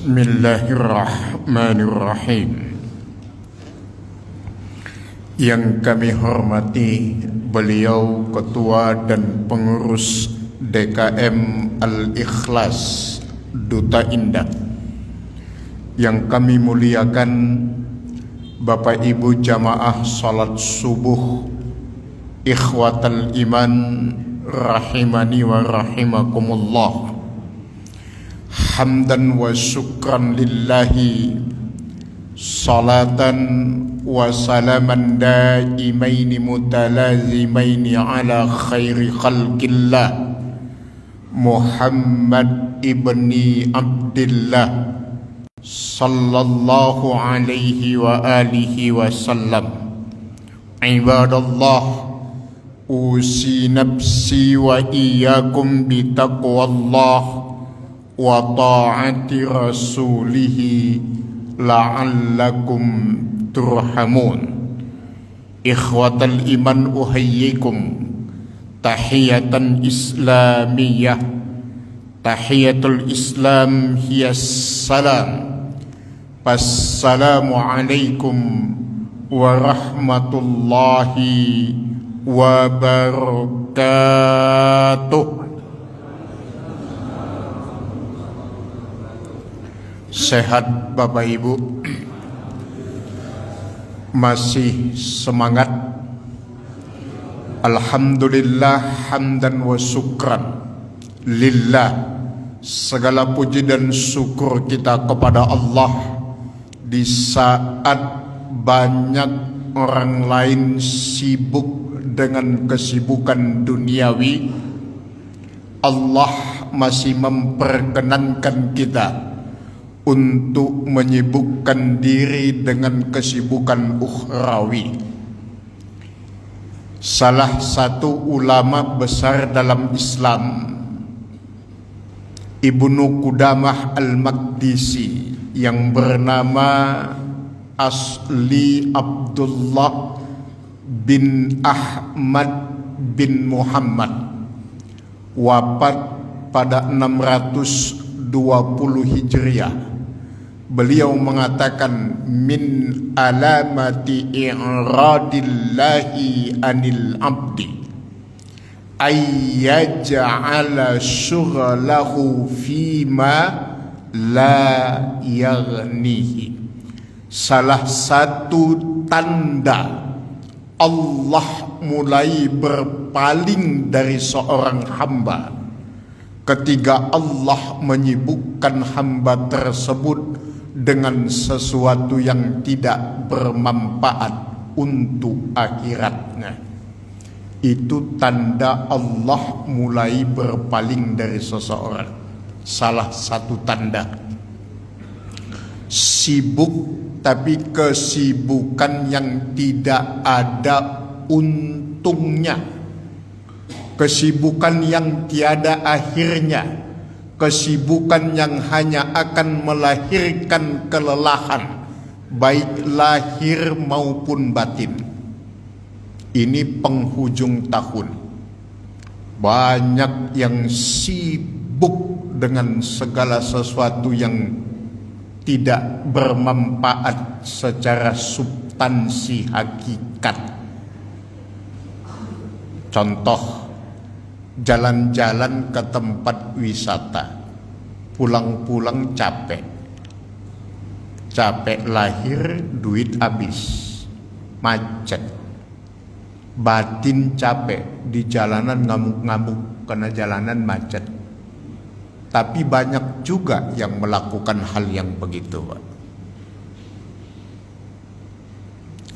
Bismillahirrahmanirrahim. Yang kami hormati beliau Ketua dan Pengurus DKM Al-Ikhlas Duta Indah. Yang kami muliakan Bapak Ibu jamaah salat subuh ikhwatal iman rahimani wa rahimakumullah. Hamdan wa syukran lillahi, salatan wa salaman daimaini mutalazimaini ala khairi khalqillah Muhammad ibni Abdillah sallallahu alaihi wa alihi wasallam. Ibadallah, usi nafsi wa iyyakum bitaqwallah wa ta'ati rasulihi la'allakum turhamun. Ikhwatal iman uhayyikum tahiyatan islamiyah. Tahiyatul islam hiya salam. Assalamu alaikum warahmatullahi wabarakatuh. Sehat Bapak Ibu? Masih semangat? Alhamdulillah, hamdan wa syukran lillah. Segala puji dan syukur kita kepada Allah di saat banyak orang lain sibuk dengan kesibukan duniawi. Allah masih memperkenankan kita untuk menyibukkan diri dengan kesibukan ukhrawi. Salah satu ulama besar dalam Islam, Ibnu Qudamah Al-Maqdisi, yang bernama Asli Abdullah bin Ahmad bin Muhammad, wafat pada 620 Hijriah. Beliau mengatakan, min alamati i'radillahi anil abdi ayyaja'ala syughlahu fima la yaghnihi. Salah satu tanda Allah mulai berpaling dari seorang hamba ketika Allah menyibukkan hamba tersebut dengan sesuatu yang tidak bermanfaat untuk akhiratnya. Itu tanda Allah mulai berpaling dari seseorang. Salah satu tanda. Sibuk, tapi kesibukan yang tidak ada untungnya. Kesibukan yang tiada akhirnya. Kesibukan yang hanya akan melahirkan kelelahan, baik lahir maupun batin. Ini penghujung tahun. Banyak yang sibuk dengan segala sesuatu yang tidak bermanfaat secara substansi hakikat. Contoh, jalan-jalan ke tempat wisata, pulang-pulang capek lahir, duit habis, macet. Batin capek, di jalanan ngamuk-ngamuk karena jalanan macet. Tapi banyak juga yang melakukan hal yang begitu, Pak.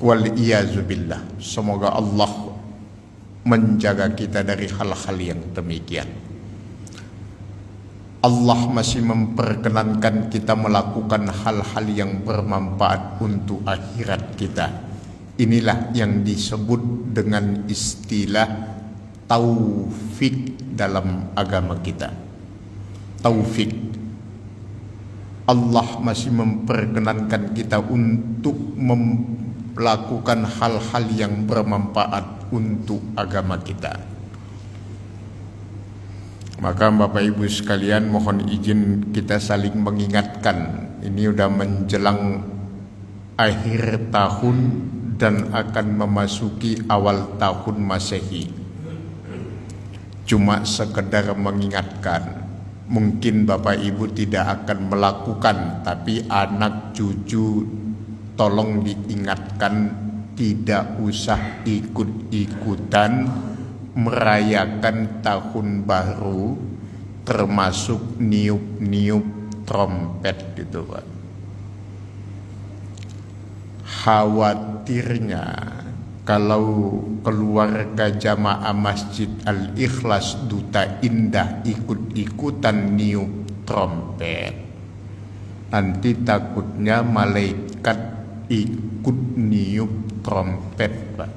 Wal-iyazubillah. Semoga Allah menjaga kita dari hal-hal yang demikian. Allah masih memperkenankan kita melakukan hal-hal yang bermanfaat untuk akhirat kita. Inilah yang disebut dengan istilah taufik dalam agama kita. Taufik. Allah masih memperkenankan kita untuk melakukan hal-hal yang bermanfaat untuk agama kita. Maka Bapak Ibu sekalian, mohon izin kita saling mengingatkan. Ini udah menjelang akhir tahun dan akan memasuki awal tahun Masehi. Cuma sekedar mengingatkan. Mungkin Bapak Ibu tidak akan melakukan, tapi anak cucu tolong diingatkan, tidak usah ikut-ikutan merayakan tahun baru, termasuk niup-niup trompet gitu Pak. Khawatirnya kalau keluarga jamaah Masjid Al-Ikhlas Duta Indah ikut-ikutan niup trompet, nanti takutnya malaikat ikut niup trompet Pak.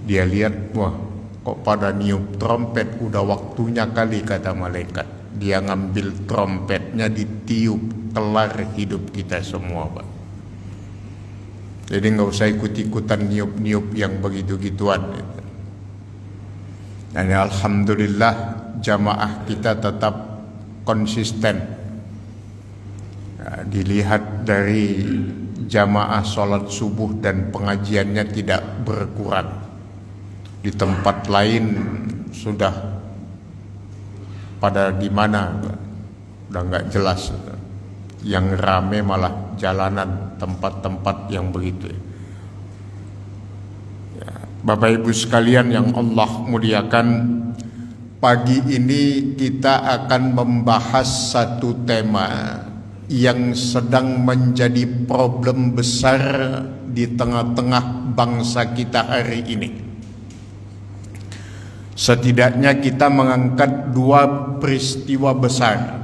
Dia lihat, wah kok pada niup trompet, udah waktunya kali kata malaikat. Dia ngambil trompetnya, ditiup, kelar hidup kita semua Pak. Jadi nggak usah ikut-ikutan niup-niup yang begitu-gituan. Dan alhamdulillah jamaah kita tetap konsisten. Dilihat dari jamaah sholat subuh dan pengajiannya tidak berkurang. Di tempat lain sudah pada di mana, udah nggak jelas. Yang rame malah jalanan, tempat-tempat yang begitu. Ya, Bapak Ibu sekalian yang Allah muliakan, pagi ini kita akan membahas satu tema yang sedang menjadi problem besar di tengah-tengah bangsa kita hari ini. Setidaknya kita mengangkat dua peristiwa besar.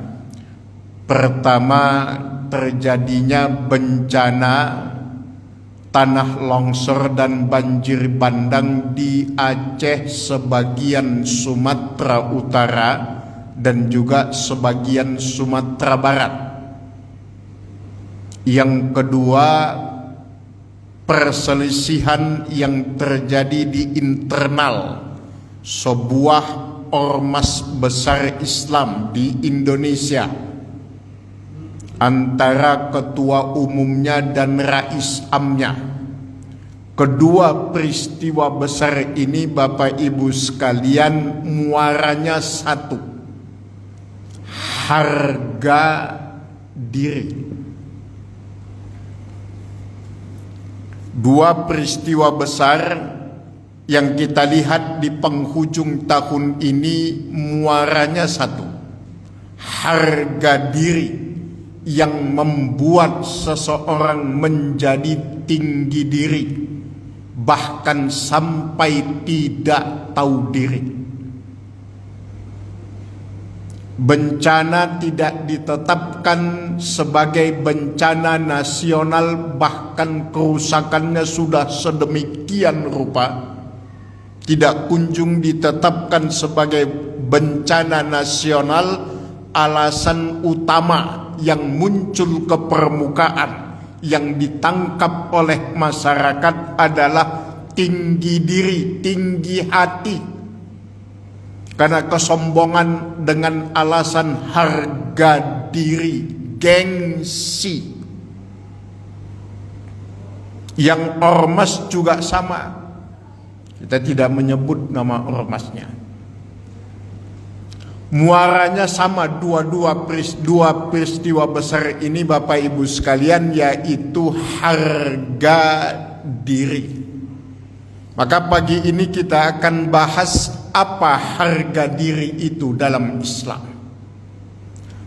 Pertama, terjadinya bencana tanah longsor dan banjir bandang di Aceh, sebagian Sumatera Utara, dan juga sebagian Sumatera Barat. Yang kedua, perselisihan yang terjadi di internal sebuah ormas besar Islam di Indonesia antara ketua umumnya dan rais amnya. Kedua peristiwa besar ini Bapak Ibu sekalian muaranya satu, harga diri. Dua peristiwa besar yang kita lihat di penghujung tahun ini muaranya satu, harga diri yang membuat seseorang menjadi tinggi diri, bahkan sampai tidak tahu diri. Bencana tidak ditetapkan sebagai bencana nasional, bahkan kerusakannya sudah sedemikian rupa, tidak kunjung ditetapkan sebagai bencana nasional. Alasan utama yang muncul ke permukaan, yang ditangkap oleh masyarakat adalah tinggi diri, tinggi hati, karena kesombongan dengan alasan harga diri, gengsi. Yang ormas juga sama, kita tidak menyebut nama ormasnya. Muaranya sama, dua peristiwa besar ini Bapak Ibu sekalian, yaitu harga diri. Maka pagi ini kita akan bahas apa harga diri itu dalam Islam.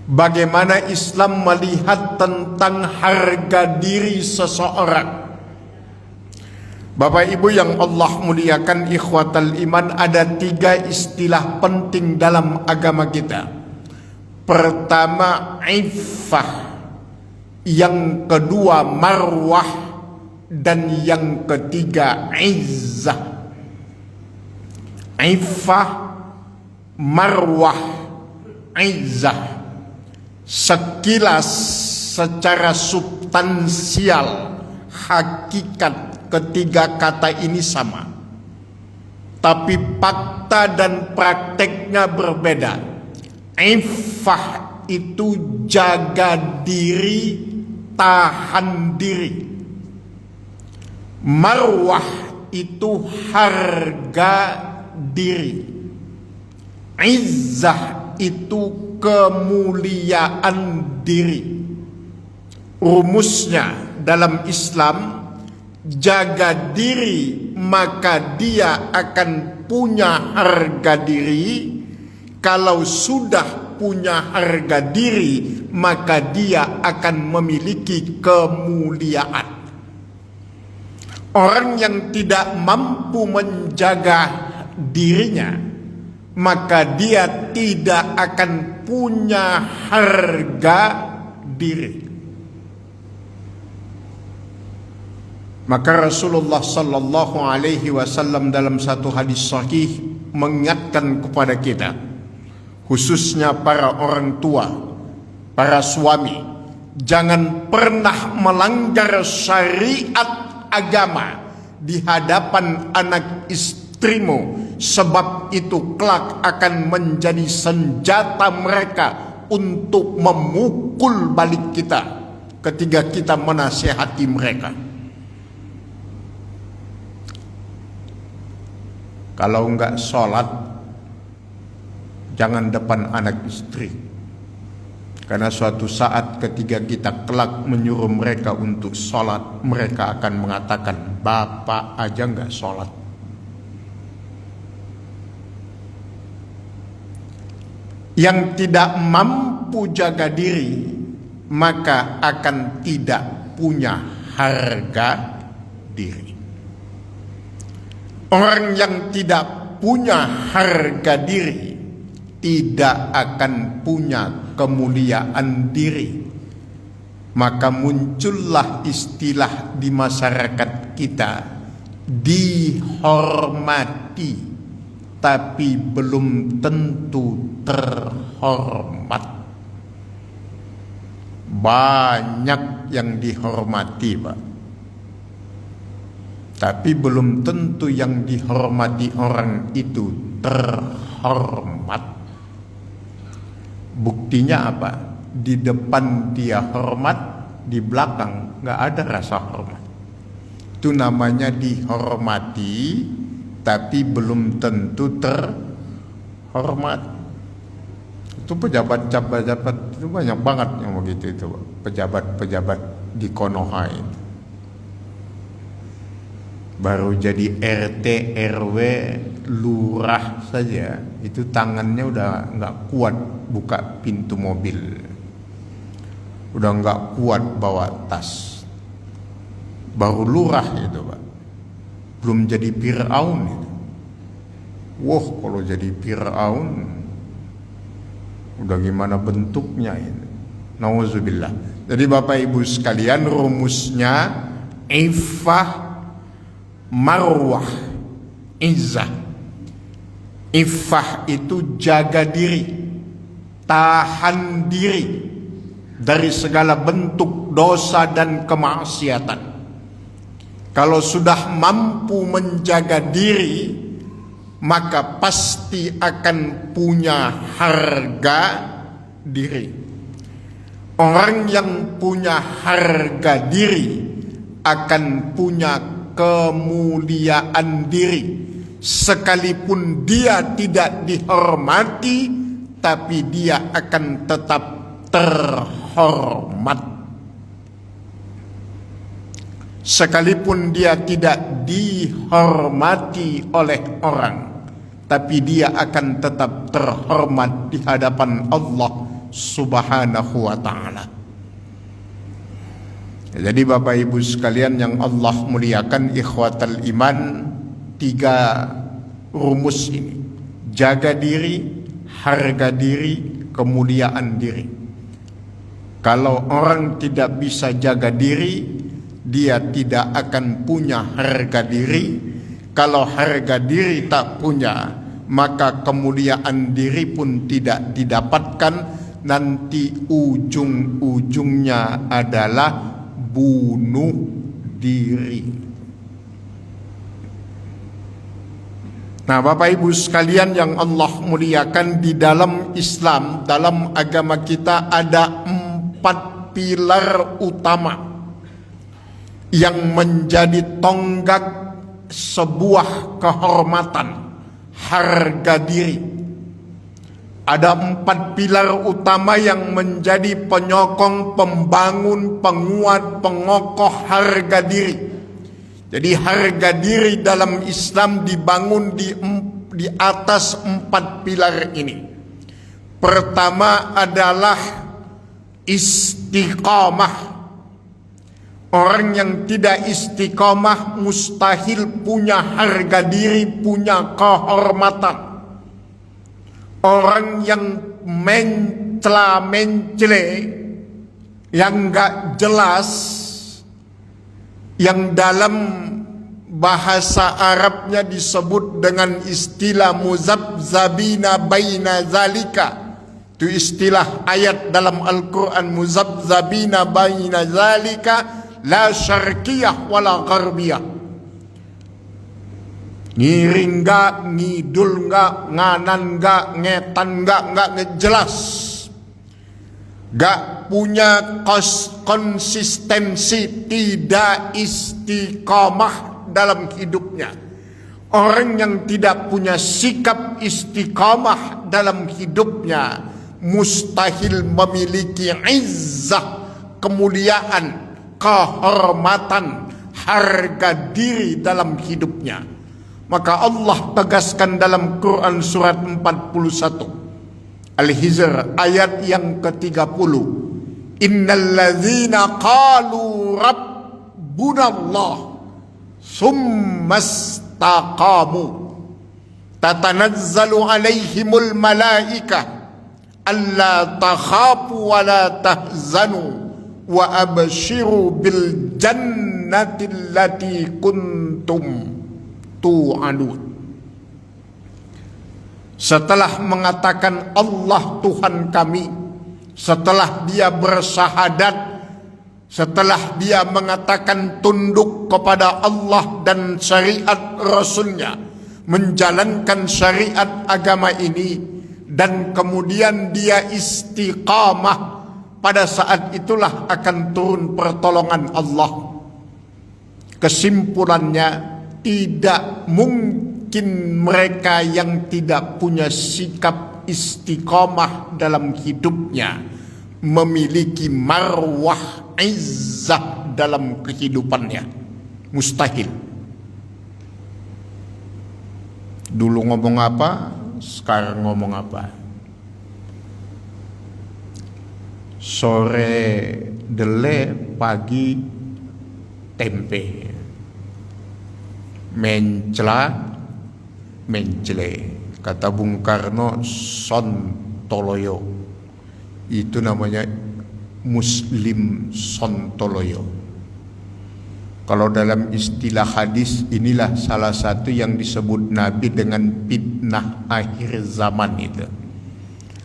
Bagaimana Islam melihat tentang harga diri seseorang. Bapak Ibu yang Allah muliakan, ikhwatal iman, ada tiga istilah penting dalam agama kita. Pertama, iffah. Yang kedua, marwah. Dan yang ketiga, izzah. Iffah, marwah, izzah. Sekilas secara substansial, hakikat ketiga kata ini sama. tapi fakta dan prakteknya berbeda. Iffah itu jaga diri, tahan diri. Marwah itu harga diri. Izzah itu kemuliaan diri. Rumusnya dalam Islam, jaga diri maka dia akan punya harga diri. Kalau sudah punya harga diri maka dia akan memiliki kemuliaan. Orang yang tidak mampu menjaga dirinya maka dia tidak akan punya harga diri. Maka Rasulullah sallallahu alaihi wasallam dalam satu hadis sahih mengingatkan kepada kita, khususnya para orang tua, para suami, jangan pernah melanggar syariat agama di hadapan anak istrimu, sebab itu kelak akan menjadi senjata mereka untuk memukul balik kita ketika kita menasihati mereka. Kalau enggak sholat, jangan depan anak istri. Karena suatu saat ketika kita kelak menyuruh mereka untuk sholat, mereka akan mengatakan, bapak aja enggak sholat. Yang tidak mampu jaga diri, maka akan tidak punya harga diri. Orang yang tidak punya harga diri tidak akan punya kemuliaan diri. Maka muncullah istilah di masyarakat kita, dihormati tapi belum tentu terhormat. Banyak yang dihormati, Pak, tapi belum tentu yang dihormati orang itu terhormat. Buktinya apa? Di depan dia hormat, di belakang nggak ada rasa hormat. Itu namanya dihormati, tapi belum tentu terhormat. Itu pejabat-pejabat itu banyak banget yang begitu itu, pejabat-pejabat di Konoha itu. Baru jadi RT, RW, lurah saja, itu tangannya udah nggak kuat buka pintu mobil, udah nggak kuat bawa tas. Baru lurah itu, Pak, belum jadi Fir'aun itu. Wah, kalau jadi Fir'aun, udah gimana bentuknya ini? Nauzubillah. Jadi Bapak Ibu sekalian, rumusnya iffah, marwah, izzah. Iffah itu jaga diri, tahan diri dari segala bentuk dosa dan kemaksiatan. Kalau sudah mampu menjaga diri, maka pasti akan punya harga diri. Orang yang punya harga diri akan punya kemuliaan diri, sekalipun dia tidak dihormati, tapi dia akan tetap terhormat. Sekalipun dia tidak dihormati oleh orang, tapi dia akan tetap terhormat di hadapan Allah Subhanahu wa ta'ala. Jadi Bapak Ibu sekalian yang Allah muliakan, ikhwatal iman, 3 rumus ini: jaga diri, harga diri, kemuliaan diri. Kalau orang tidak bisa jaga diri, dia tidak akan punya harga diri. Kalau harga diri tak punya, maka kemuliaan diri pun tidak didapatkan. Nanti ujung-ujungnya adalah bunuh diri. Nah, Bapak Ibu sekalian yang Allah muliakan, di dalam Islam, dalam agama kita ada 4 pilar utama yang menjadi tonggak sebuah kehormatan, harga diri. Ada 4 pilar utama yang menjadi penyokong, pembangun, penguat, pengokoh harga diri. Jadi harga diri dalam Islam dibangun di atas 4 pilar ini. Pertama adalah istiqamah. Orang yang tidak istiqamah mustahil punya harga diri, punya kehormatan. Orang yang mencela-mencele, yang gak jelas, yang dalam bahasa Arabnya disebut dengan istilah muzabzabina baina zalika. Itu istilah ayat dalam Al-Quran, muzabzabina baina zalika la syarqiyah wala gharbiyah. Ngiring gak, ngidul gak, nganan gak, ngetan gak ngejelas. Gak punya konsistensi, tidak istiqamah dalam hidupnya. Orang yang tidak punya sikap istiqamah dalam hidupnya mustahil memiliki izzah, kemuliaan, kehormatan, harga diri dalam hidupnya. Maka Allah tegaskan dalam Quran surat 41 Al-Hijr ayat yang ke-30, innalladzina qalu rabbunallah summastaqamu tatanazzalu alaihimul malaikah alla takhafu wa la tahzanu wa abshiru bil jannati allati kuntum tu'adun. Setelah mengatakan Allah Tuhan kami, setelah dia bersyahadat, setelah dia mengatakan tunduk kepada Allah dan syariat Rasulnya, menjalankan syariat agama ini, dan kemudian dia istiqamah, pada saat itulah akan turun pertolongan Allah. Kesimpulannya, tidak mungkin mereka yang tidak punya sikap istiqamah dalam hidupnya memiliki marwah izzah dalam kehidupannya. Mustahil. Dulu ngomong apa, sekarang ngomong apa. Sore dele, pagi tempe. Mencele, kata Bung Karno, sontoloyo. Itu namanya muslim sontoloyo. Kalau dalam istilah hadis, inilah salah satu yang disebut Nabi dengan fitnah akhir zaman itu.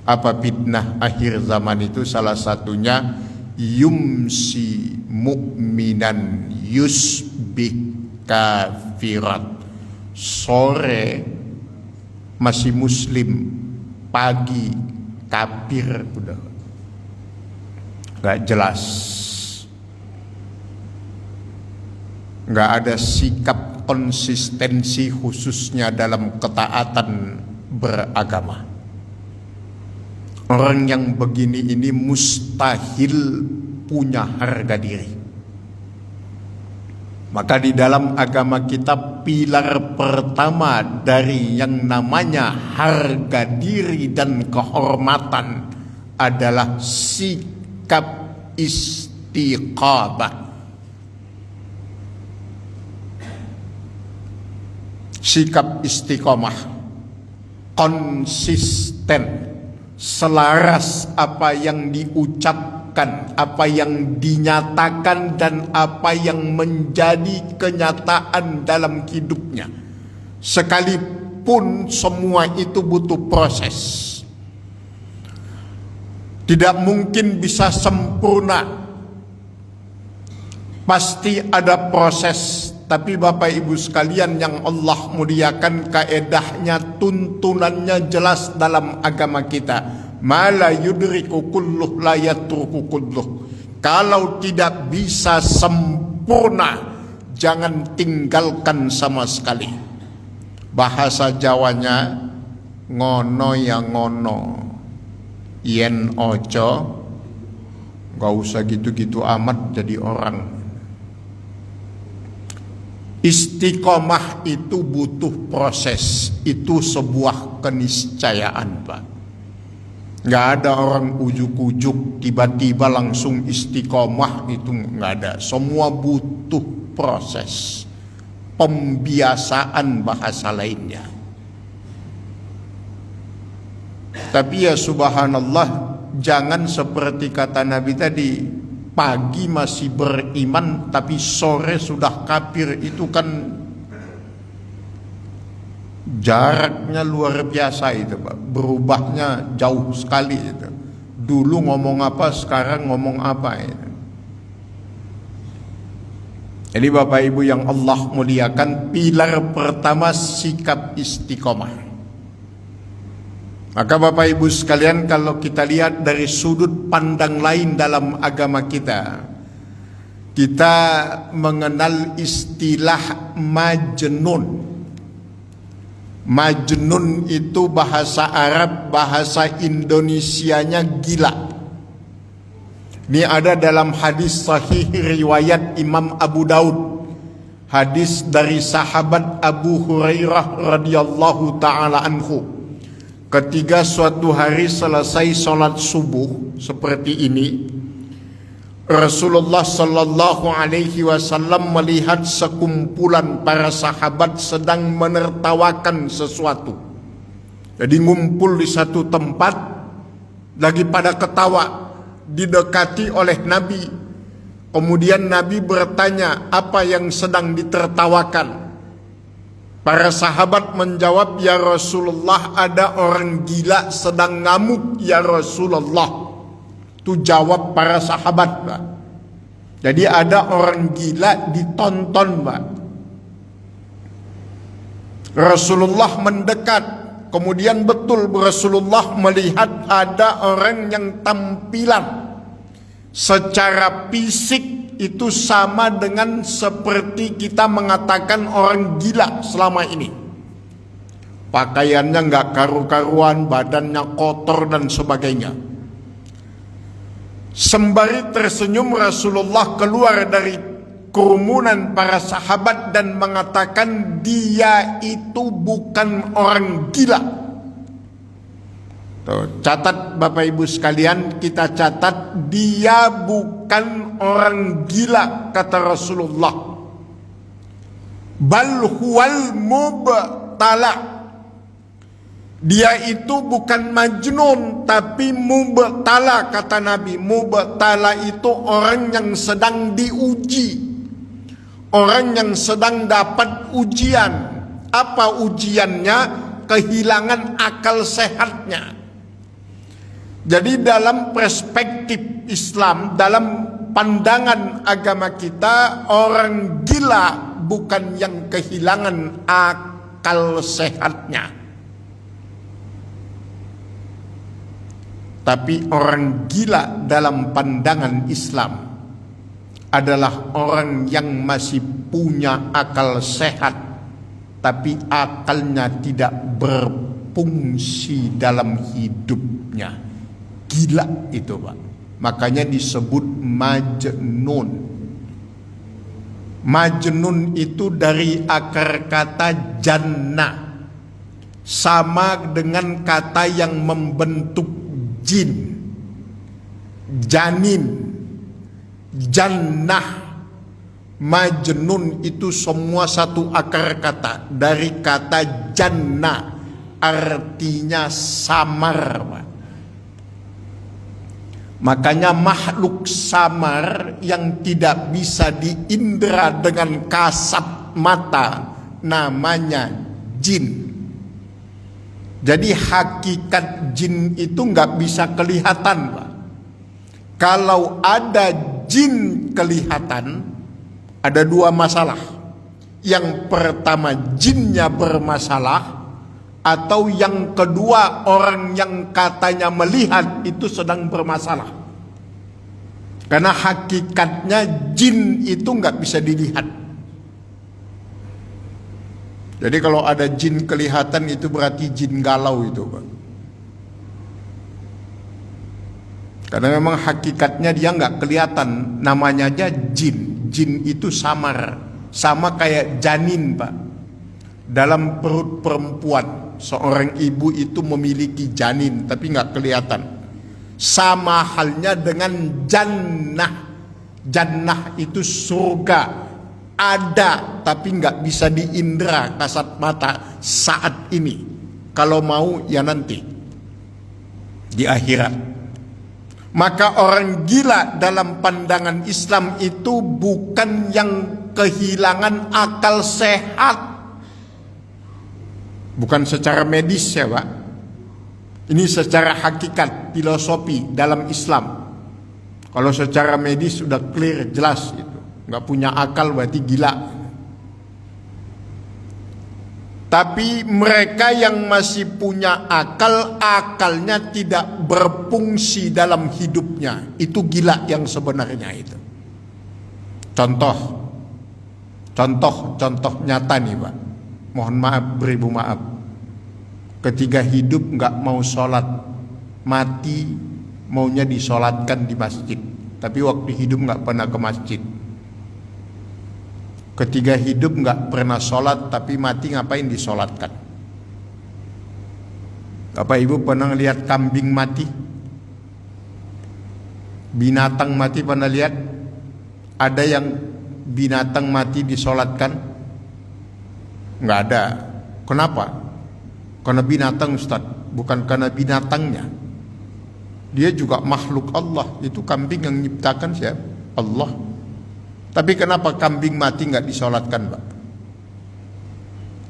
Apa fitnah akhir zaman itu? Salah satunya yumsi mu'minan yusbih kafirat. Sore masih muslim, pagi kafir, udah gak jelas, gak ada sikap konsistensi khususnya dalam ketaatan beragama. Orang yang begini ini mustahil punya harga diri. Maka di dalam agama kita, pilar pertama dari yang namanya harga diri dan kehormatan adalah sikap istiqamah. Sikap istiqamah, konsisten, selaras apa yang diucapkan, apa yang dinyatakan, dan apa yang menjadi kenyataan dalam hidupnya. Sekalipun semua itu butuh proses, tidak mungkin bisa sempurna. Pasti ada proses Tapi Bapak Ibu sekalian yang Allah muliakan, kaedahnya, tuntunannya jelas dalam agama kita. Ma la yudriku kulluh la yatruku kulluh. Kalau tidak bisa sempurna, jangan tinggalkan sama sekali. Bahasa Jawanya, ngono ya ngono, yen ojo, gak usah gitu-gitu amat jadi orang. Istiqomah itu butuh proses, itu sebuah keniscayaan, Pak. Gak ada orang ujuk-ujuk tiba-tiba langsung istiqomah, itu gak ada. Semua butuh proses, pembiasaan bahasa lainnya. Tapi ya subhanallah, jangan seperti kata Nabi tadi, pagi masih beriman tapi sore sudah kafir. Itu kan jaraknya luar biasa itu, Pak. Berubahnya jauh sekali itu. Dulu ngomong apa, sekarang ngomong apa itu. Jadi Bapak Ibu yang Allah muliakan, pilar pertama sikap istiqomah. Maka Bapak Ibu sekalian, kalau kita lihat dari sudut pandang lain dalam agama kita, kita mengenal istilah majnun. Majnun itu bahasa Arab, bahasa Indonesianya gila. Ini ada dalam hadis sahih riwayat Imam Abu Daud. Hadis dari sahabat Abu Hurairah radhiyallahu taala anhu. Ketika suatu hari selesai sholat subuh seperti ini, Rasulullah sallallahu alaihi wasallam melihat sekumpulan para sahabat sedang menertawakan sesuatu. Jadi ngumpul di satu tempat, lagi pada ketawa, didekati oleh Nabi. Kemudian Nabi bertanya, apa yang sedang ditertawakan? Para sahabat menjawab, ya Rasulullah, ada orang gila sedang ngamuk ya Rasulullah. Itu jawab para sahabat, Pak. Jadi ada orang gila ditonton, Pak. Rasulullah mendekat. Kemudian betul Rasulullah melihat ada orang yang tampilan secara fisik itu sama dengan seperti kita mengatakan orang gila selama ini. Pakaiannya nggak karu-karuan, badannya kotor dan sebagainya. Sembari tersenyum, Rasulullah keluar dari kerumunan para sahabat dan mengatakan, dia itu bukan orang gila. Tuh, catat Bapak Ibu sekalian, kita catat, dia bukan orang gila, kata Rasulullah. Bal huwal mubtala. Dia itu bukan majnun, tapi mubtala, kata Nabi. Mubtala itu orang yang sedang diuji, orang yang sedang dapat ujian. Apa ujiannya? Kehilangan akal sehatnya. Jadi dalam perspektif Islam, dalam pandangan agama kita, orang gila bukan yang kehilangan akal sehatnya, tapi orang gila dalam pandangan Islam adalah orang yang masih punya akal sehat, tapi akalnya tidak berfungsi dalam hidupnya. Gila itu, Pak. Makanya disebut majnun. Majnun itu dari akar kata jannah, sama dengan kata yang membentuk jin, janin, jannah. Majnun itu semua satu akar kata dari kata jannah, artinya samar, Pak. Makanya makhluk samar yang tidak bisa diindra dengan kasat mata namanya jin. Jadi hakikat jin itu nggak bisa kelihatan, Pak. Kalau ada jin kelihatan, ada dua masalah. Yang pertama jinnya bermasalah, atau yang kedua orang yang katanya melihat itu sedang bermasalah. Karena hakikatnya jin itu nggak bisa dilihat. Jadi kalau ada jin kelihatan itu berarti jin galau itu, Pak. Karena memang hakikatnya dia nggak kelihatan, namanya aja jin. Jin itu samar, sama kayak janin, Pak. Dalam perut perempuan, seorang ibu itu memiliki janin tapi nggak kelihatan. Sama halnya dengan jannah. Jannah itu surga, ada tapi nggak bisa diindra kasat mata saat ini. Kalau mau ya nanti di akhirat. Maka orang gila dalam pandangan Islam itu bukan yang kehilangan akal sehat. Bukan secara medis ya Pak. Ini secara hakikat, filosofi dalam Islam. Kalau secara medis sudah clear, jelas itu. Nggak punya akal berarti gila. Tapi mereka yang masih punya akal, akalnya tidak berfungsi dalam hidupnya, itu gila yang sebenarnya itu. Contoh nyata nih Pak. Mohon maaf, beribu maaf. Ketika hidup nggak mau sholat, mati maunya disolatkan di masjid. Tapi waktu hidup nggak pernah ke masjid. Ketika hidup nggak pernah sholat, tapi mati ngapain disolatkan? Bapak Ibu pernah lihat kambing mati? Binatang mati pernah lihat? Ada yang binatang mati disolatkan? Nggak ada. Kenapa? Karena binatang Ustaz, bukan karena binatangnya. Dia juga makhluk Allah. Itu kambing yang menciptakan siapa? Allah. Tapi kenapa kambing mati nggak disolatkan, Pak?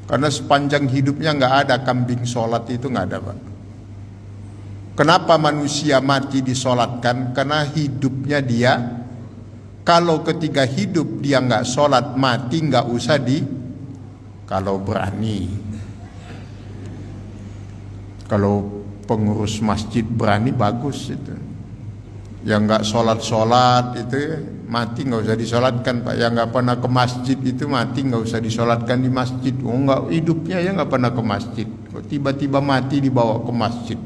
Karena sepanjang hidupnya nggak ada kambing sholat, itu nggak ada, Pak. Kenapa manusia mati disolatkan? Karena hidupnya dia, kalau ketika hidup dia nggak sholat, mati nggak usah kalau berani. Kalau pengurus masjid berani, bagus itu. Yang nggak sholat itu mati nggak usah disolatkan, Pak. Yang nggak pernah ke masjid itu mati nggak usah disolatkan di masjid. Oh nggak, hidupnya ya nggak pernah ke masjid, kok tiba-tiba mati dibawa ke masjid.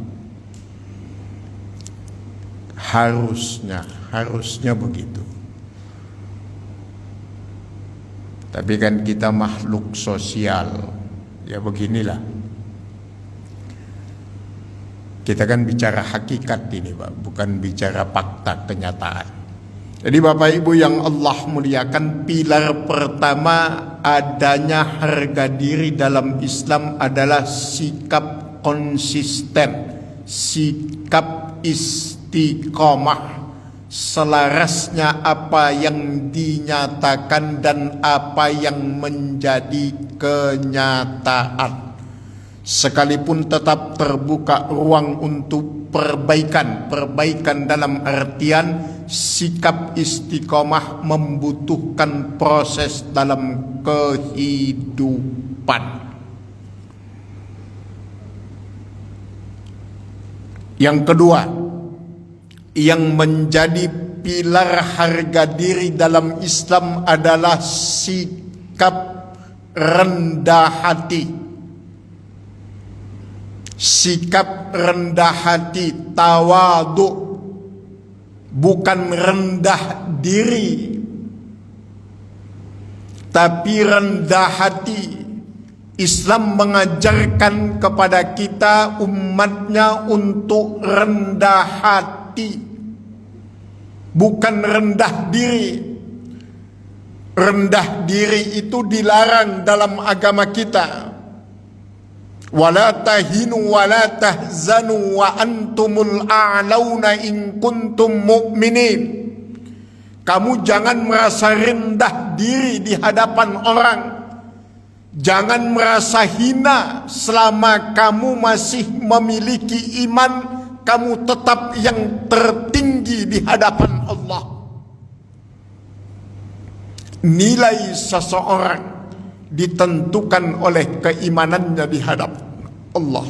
Harusnya begitu. Tapi kan kita makhluk sosial, ya beginilah. Kita kan bicara hakikat ini Pak, bukan bicara fakta kenyataan. Jadi Bapak Ibu yang Allah muliakan, pilar pertama adanya harga diri dalam Islam adalah sikap konsisten, sikap istiqomah, selarasnya apa yang dinyatakan dan apa yang menjadi kenyataan. Sekalipun tetap terbuka ruang untuk perbaikan dalam artian sikap istiqomah membutuhkan proses dalam kehidupan. Yang kedua, yang menjadi pilar harga diri dalam Islam adalah sikap rendah hati. Sikap rendah hati, tawadhu, bukan rendah diri, tapi rendah hati. Islam mengajarkan kepada kita umatnya untuk rendah hati, bukan rendah diri. Rendah diri itu dilarang dalam agama kita. Wala tahinu wala tahzanu wa antumul a'launa in kuntum mu'minin. Kamu jangan merasa rendah diri di hadapan orang. Jangan merasa hina selama kamu masih memiliki iman. Kamu tetap yang tertinggi di hadapan Allah. Nilai seseorang ditentukan oleh keimanannya di hadapan Allah.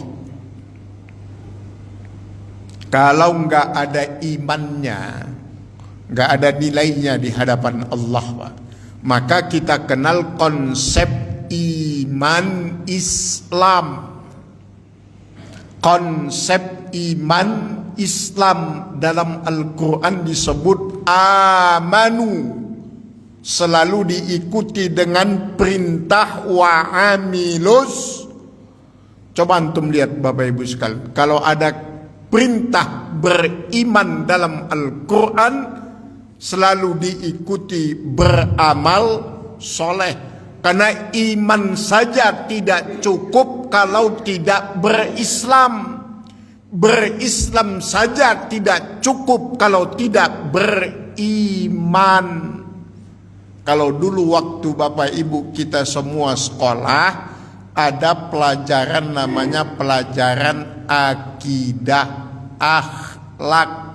Kalau nggak ada imannya, nggak ada nilainya di hadapan Allah, Pak, maka kita kenal konsep iman Islam. Konsep iman Islam dalam Al-Quran disebut amanu, selalu diikuti dengan perintah wa amilus. Coba antum lihat Bapak Ibu sekalian, kalau ada perintah beriman dalam Al-Quran, selalu diikuti beramal soleh. Karena iman saja tidak cukup kalau tidak berislam. Berislam saja tidak cukup kalau tidak beriman. Kalau dulu waktu Bapak Ibu kita semua sekolah, ada pelajaran namanya pelajaran akidah, akhlak.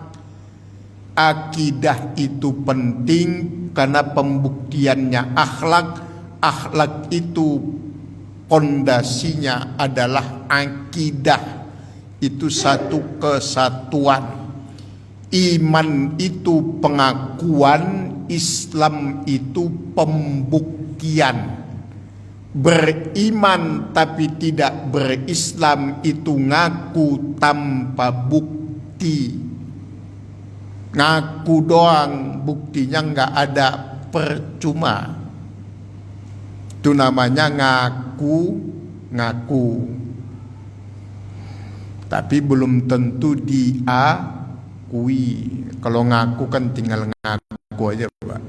Akidah itu penting karena pembuktiannya akhlak. Akhlak itu pondasinya adalah akidah. Itu satu kesatuan. Iman itu pengakuan, Islam itu pembuktian. Beriman tapi tidak berislam itu ngaku tanpa bukti. Ngaku doang, buktinya nggak ada, percuma. Itu namanya ngaku. Tapi belum tentu diakui. Kalau ngaku kan tinggal ngaku aja, Pak.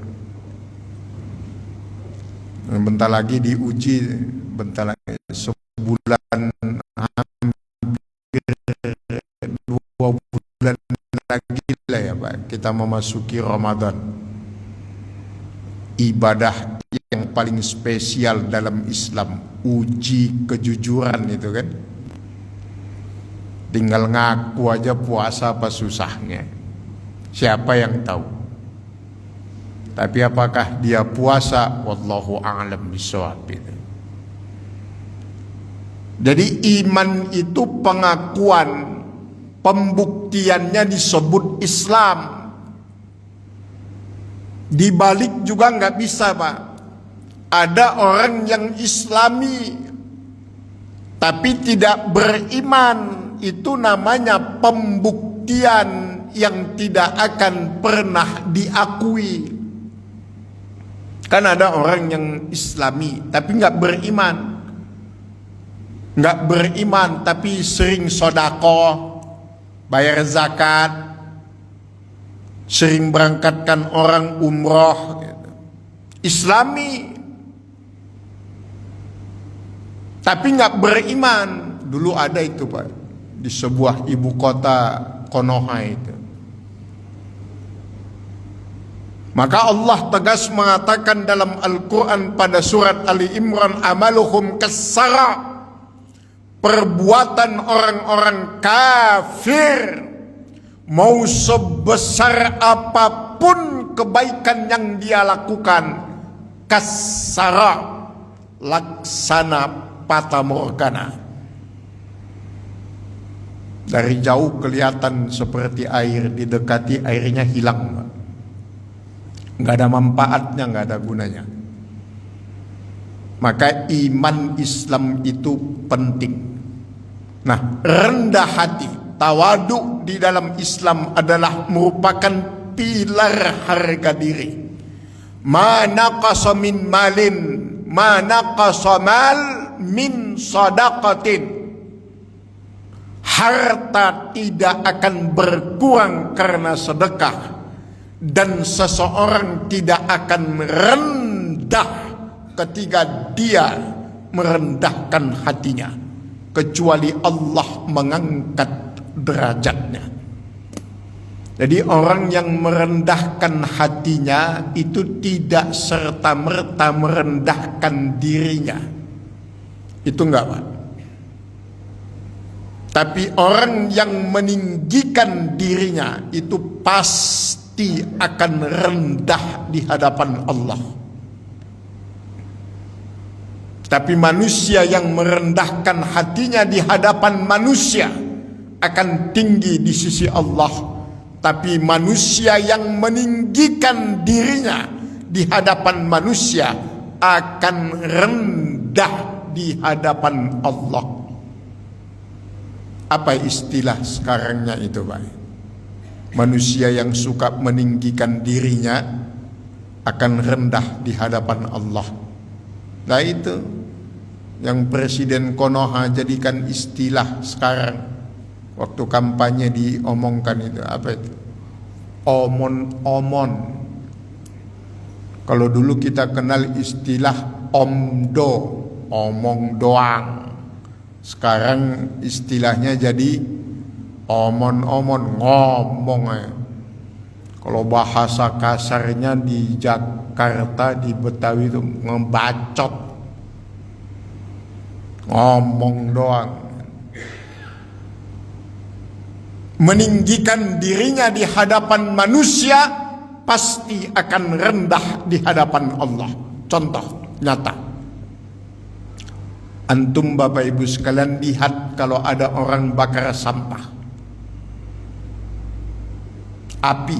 Bentar lagi diuji, bentar lagi sebulan, hampir 2 bulan lagi lah ya Pak, kita memasuki Ramadan. Ibadah yang paling spesial dalam Islam, uji kejujuran itu kan. Tinggal ngaku aja puasa apa susahnya. Siapa yang tahu? Tapi apakah dia puasa? Wallahu a'lam bishawab. Jadi iman itu pengakuan, pembuktiannya disebut Islam. Dibalik juga nggak bisa, Pak. Ada orang yang Islami tapi tidak beriman, itu namanya pembuktian yang tidak akan pernah diakui. Kan ada orang yang Islami tapi nggak beriman, tapi sering sodako, bayar zakat, sering berangkatkan orang umroh, gitu. Islami tapi nggak beriman. Dulu ada itu Pak, di sebuah ibu kota Konoha itu. Maka Allah tegas mengatakan dalam Al-Quran pada surat Ali Imran, amaluhum kassara, perbuatan orang-orang kafir mau sebesar apapun kebaikan yang dia lakukan, kassara, laksana fata morgana. Dari jauh kelihatan seperti air, didekati airnya hilang, nggak ada manfaatnya, nggak ada gunanya. Maka iman Islam itu penting. Nah, rendah hati, tawadu di dalam Islam adalah merupakan pilar harga diri. Ma naqasa min malin, ma naqasa mal min sadaqatin. Harta tidak akan berkurang karena sedekah, dan seseorang tidak akan rendah ketika dia merendahkan hatinya, kecuali Allah mengangkat derajatnya. Jadi orang yang merendahkan hatinya itu tidak serta-merta merendahkan dirinya. Itu enggak, Pak. Tapi orang yang meninggikan dirinya itu pasti akan rendah di hadapan Allah. Tapi manusia yang merendahkan hatinya di hadapan manusia akan tinggi di sisi Allah. Tapi manusia yang meninggikan dirinya di hadapan manusia akan rendah di hadapan Allah. Apa istilah sekarangnya itu, Pak? Manusia yang suka meninggikan dirinya akan rendah di hadapan Allah. Nah itu yang Presiden Konoha jadikan istilah sekarang. Waktu kampanye diomongkan itu apa itu? Omon-omon. Kalau dulu kita kenal istilah omdo, omong doang. Sekarang istilahnya jadi omon-omon, ngomong aja. Kalau bahasa kasarnya di Jakarta, di Betawi itu ngebacot, ngomong doang. Meninggikan dirinya di hadapan manusia pasti akan rendah di hadapan Allah. Contoh nyata, antum Bapak Ibu sekalian lihat kalau ada orang bakar sampah, api.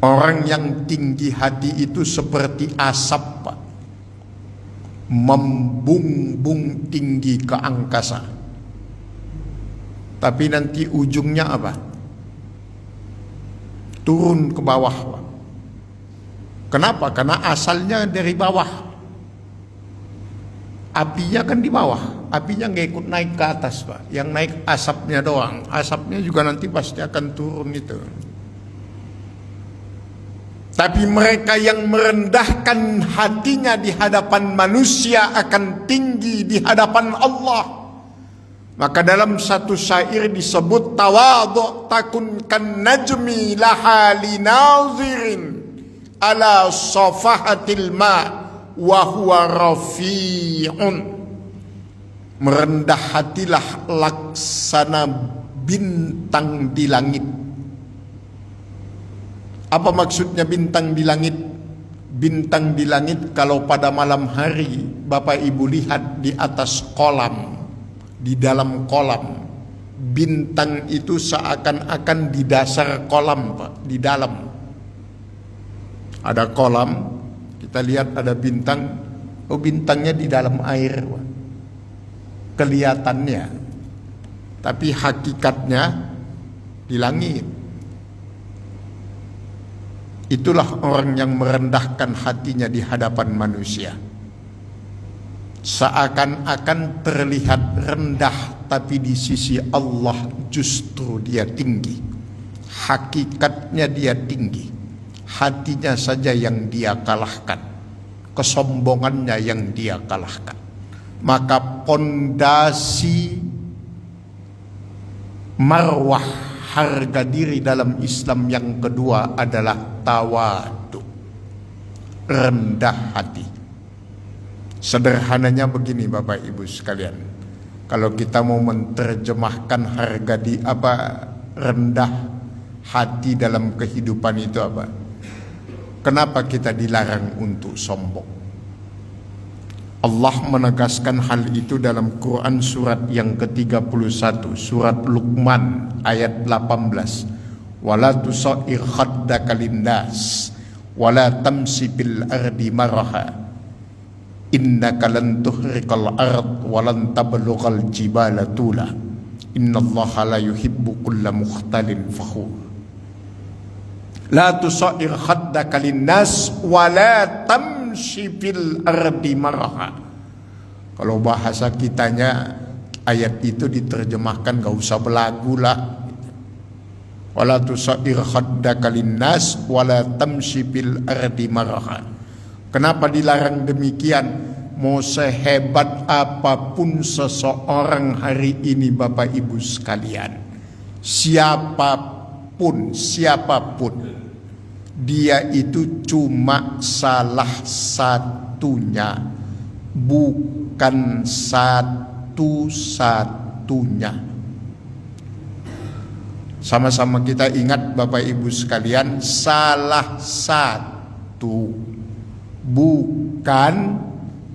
Orang yang tinggi hati itu seperti asap, Pak, membumbung tinggi ke angkasa. Tapi nanti ujungnya apa? Turun ke bawah, Pak. Kenapa? Karena asalnya dari bawah. Apinya kan di bawah. Apinya nggak ikut naik ke atas, Pak. Yang naik asapnya doang. Asapnya juga nanti pasti akan turun itu. Tapi mereka yang merendahkan hatinya di hadapan manusia akan tinggi di hadapan Allah. Maka dalam satu syair disebut tawadhu takun kan najmi laha linazirin ala safahatil ma wa huwa rafi'un. Merendah hatilah laksana bintang di langit. Apa maksudnya bintang di langit? Bintang di langit kalau pada malam hari Bapak Ibu lihat di atas kolam, di dalam kolam, bintang itu seakan-akan di dasar kolam, Pak, di dalam. Ada kolam, kita lihat ada bintang, oh bintangnya di dalam air, Pak. Kelihatannya, tapi hakikatnya di langit. Itulah orang yang merendahkan hatinya di hadapan manusia. Seakan-akan terlihat rendah, tapi di sisi Allah justru dia tinggi. Hakikatnya dia tinggi. Hatinya saja yang dia kalahkan. Kesombongannya yang dia kalahkan. Maka pondasi marwah harga diri dalam Islam yang kedua adalah tawadu, rendah hati. Sederhananya begini Bapak Ibu sekalian, kalau kita mau menerjemahkan harga di rendah hati dalam kehidupan itu apa? Kenapa kita dilarang untuk sombong? Allah menegaskan hal itu dalam Quran surat yang ke-31, surat Luqman ayat 18. Wala tusair khaddaka linnas wala tamsi bil ardi maraha innaka lan tuhriqal ard wa lan tablughal jibala tula innallaha la yuhibbu kulla mukhtalin fakhur. La tusair khaddaka linnas wala tamshi fil ardi maraha. Kalau bahasa kitanya ayat itu diterjemahkan gak usah belagu lah. Wala tusair khaddaka linnas wala tamshi fil ardi maraha. Kenapa dilarang demikian? Mau sehebat apapun seseorang hari ini Bapak Ibu sekalian, siapapun dia itu cuma salah satunya, bukan satu-satunya. Sama-sama kita ingat Bapak Ibu sekalian, salah satu, bukan bukan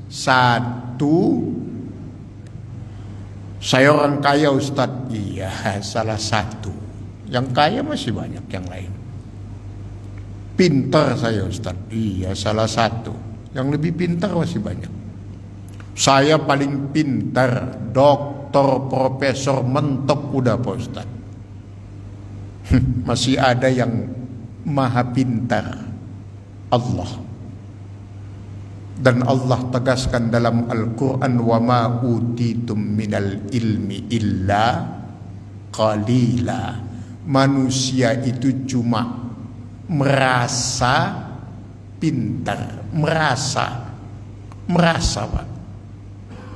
satu. Saya orang kaya Ustadz. Iya, salah satu. Yang kaya masih banyak yang lain. Pintar saya Ustadz. Iya, salah satu. Yang lebih pintar masih banyak. Saya paling pintar, doktor, profesor, mentok udah Pak Ustadz. Masih ada yang maha pintar, Allah. Dan Allah tegaskan dalam Al-Quran, wa ma utitum minal ilmi illa qalila. Manusia itu cuma merasa pintar, merasa Pak.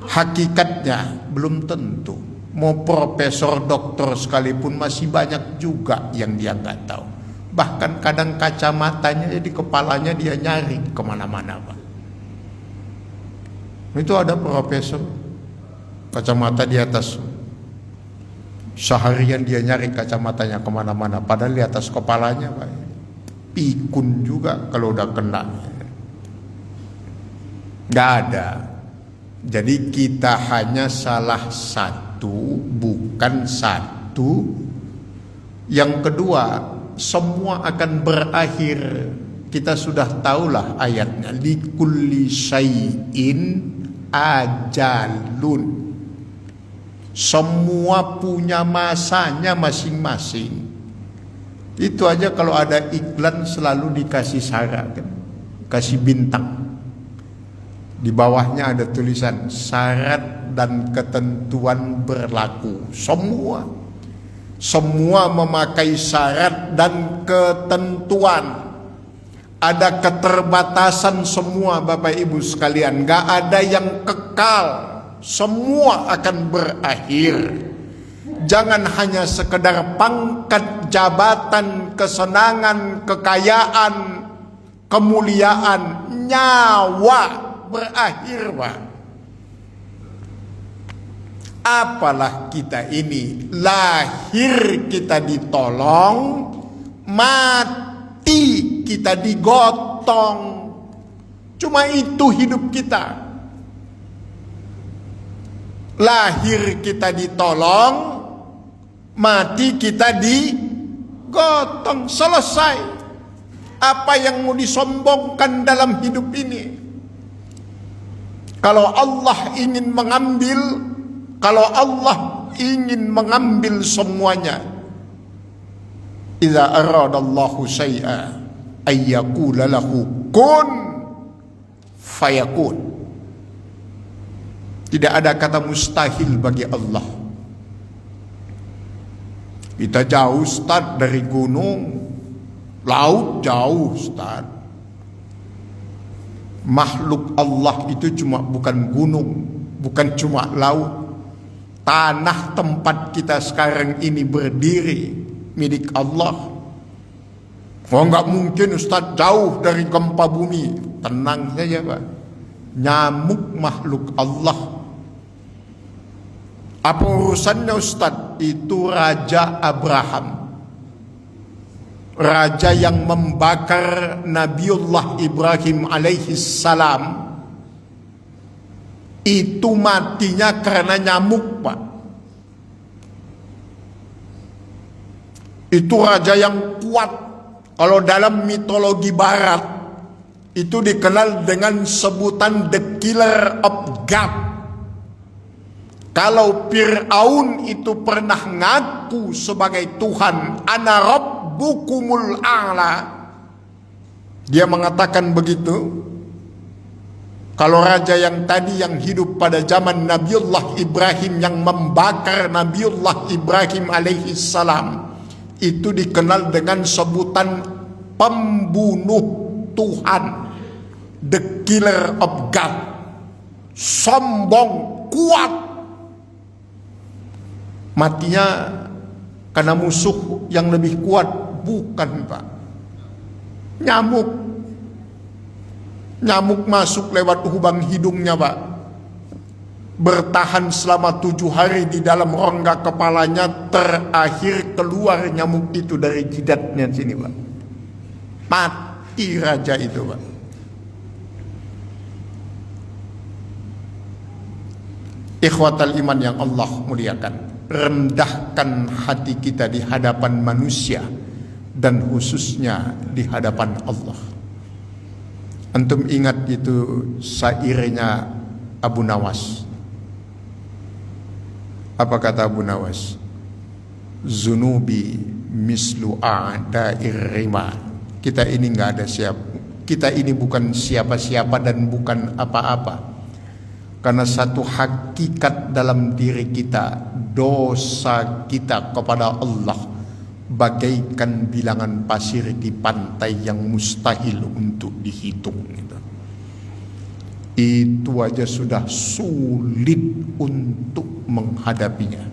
Hakikatnya belum tentu. Mau profesor, doktor sekalipun masih banyak juga yang dia nggak tahu. Bahkan kadang kacamatanya di kepalanya dia nyari kemana-mana Pak. Itu ada profesor kacamata di atas, seharian dia nyari kacamatanya kemana-mana, padahal di atas kepalanya Pak. Pikun juga kalau udah kena. Nggak ada. Jadi kita hanya salah satu, bukan satu. Yang kedua, semua akan berakhir. Kita sudah tahulah ayatnya, likulli syai'in ajalun. Semua punya masanya masing-masing. Itu aja kalau ada iklan selalu dikasih syarat kan? Kasih bintang. Di bawahnya ada tulisan syarat dan ketentuan berlaku. Semua memakai syarat dan ketentuan. Ada keterbatasan semua Bapak Ibu sekalian. Gak ada yang kekal. Semua akan berakhir. Jangan hanya sekedar pangkat, jabatan, kesenangan, kekayaan, kemuliaan, nyawa berakhir Pak. Apalah kita ini, lahir kita ditolong, mati kita digotong. Cuma itu hidup kita. Lahir kita ditolong, mati kita digotong. Selesai. Apa yang mau disombongkan dalam hidup ini? Kalau Allah ingin mengambil semuanya, idza aradallahu syai'a ayyaqula lahu kun fayakun. Tidak ada kata mustahil bagi Allah. Kita jauh Ustaz dari gunung, laut jauh Ustaz. Makhluk Allah itu bukan gunung, bukan cuma laut. Tanah tempat kita sekarang ini berdiri milik Allah. Oh, nggak mungkin Ustaz jauh dari gempa bumi. Tenang saja Pak. Nyamuk makhluk Allah. Apa urusannya Ustaz? Itu Raja Abraham, raja yang membakar Nabiullah Ibrahim alaihi salam. Itu matinya karena nyamuk Pak. Itu raja yang kuat. Kalau dalam mitologi barat itu dikenal dengan sebutan the killer of God. Kalau Fir'aun itu pernah ngaku sebagai Tuhan, ana rabbukumul a'la, dia mengatakan begitu. Kalau raja yang tadi yang hidup pada zaman Nabiullah Ibrahim yang membakar Nabiullah Ibrahim alaihi salam, itu dikenal dengan sebutan pembunuh Tuhan, the killer of God. Sombong, kuat. Matinya karena musuh yang lebih kuat, bukan Pak. Nyamuk masuk lewat lubang hidungnya Pak. Bertahan selama 7 hari di dalam rongga kepalanya. Terakhir keluar nyamuk itu dari jidatnya sini Pak. Mati raja itu Pak. Ikhwatal iman yang Allah muliakan, rendahkan hati kita di hadapan manusia dan khususnya di hadapan Allah. Antum ingat itu syairnya Abu Nawas. Apa kata Abu Nawas? Zunubi mislu a'da'ir rima. Kita ini nggak ada kita ini bukan siapa-siapa dan bukan apa-apa. Karena satu hakikat dalam diri kita, dosa kita kepada Allah bagaikan bilangan pasir di pantai yang mustahil untuk dihitung. Itu aja sudah sulit untuk menghadapinya.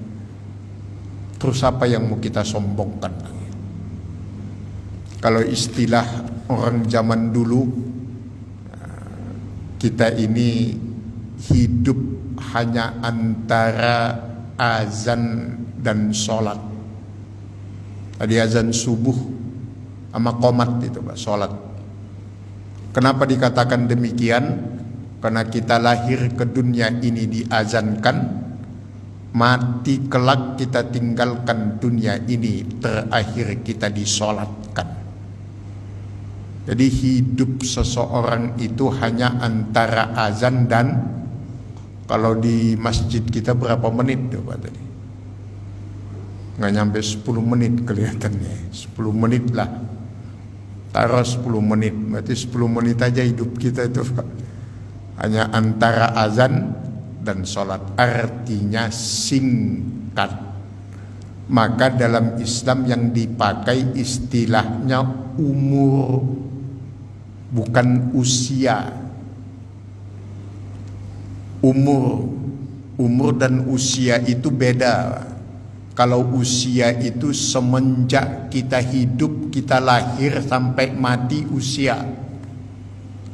Terus apa yang mau kita sombongkan? Kalau istilah orang zaman dulu, kita ini hidup hanya antara azan dan sholat. Tadi azan subuh sama qomat itu Pak, sholat. Kenapa dikatakan demikian? Karena kita lahir ke dunia ini diazankan, mati kelak kita tinggalkan dunia ini, terakhir kita disolatkan. Jadi hidup seseorang itu hanya antara azan dan, kalau di masjid kita berapa menit tuh Pak tadi? Nggak nyampe 10 menit kelihatannya, 10 menit lah. Taruh 10 menit, berarti 10 menit aja hidup kita itu Pak. Hanya antara azan dan sholat, artinya singkat. Maka dalam Islam yang dipakai istilahnya umur, bukan usia. Umur dan usia itu beda. Kalau usia itu semenjak kita hidup, kita lahir sampai mati usia.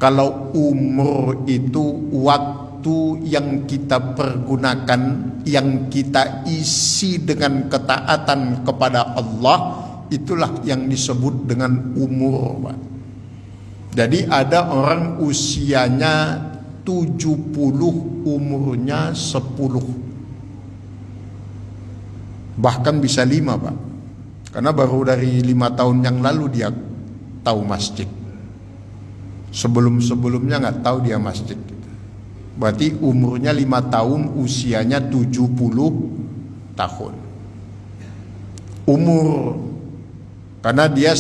Kalau umur itu waktu yang kita pergunakan, yang kita isi dengan ketaatan kepada Allah, itulah yang disebut dengan umur. Jadi ada orang usianya 70, umurnya 10. Bahkan bisa 5 Pak. Karena baru dari 5 tahun yang lalu dia tahu masjid. Sebelum-sebelumnya nggak tahu dia masjid. Berarti umurnya 5 tahun, usianya 70 tahun. Umur, karena dia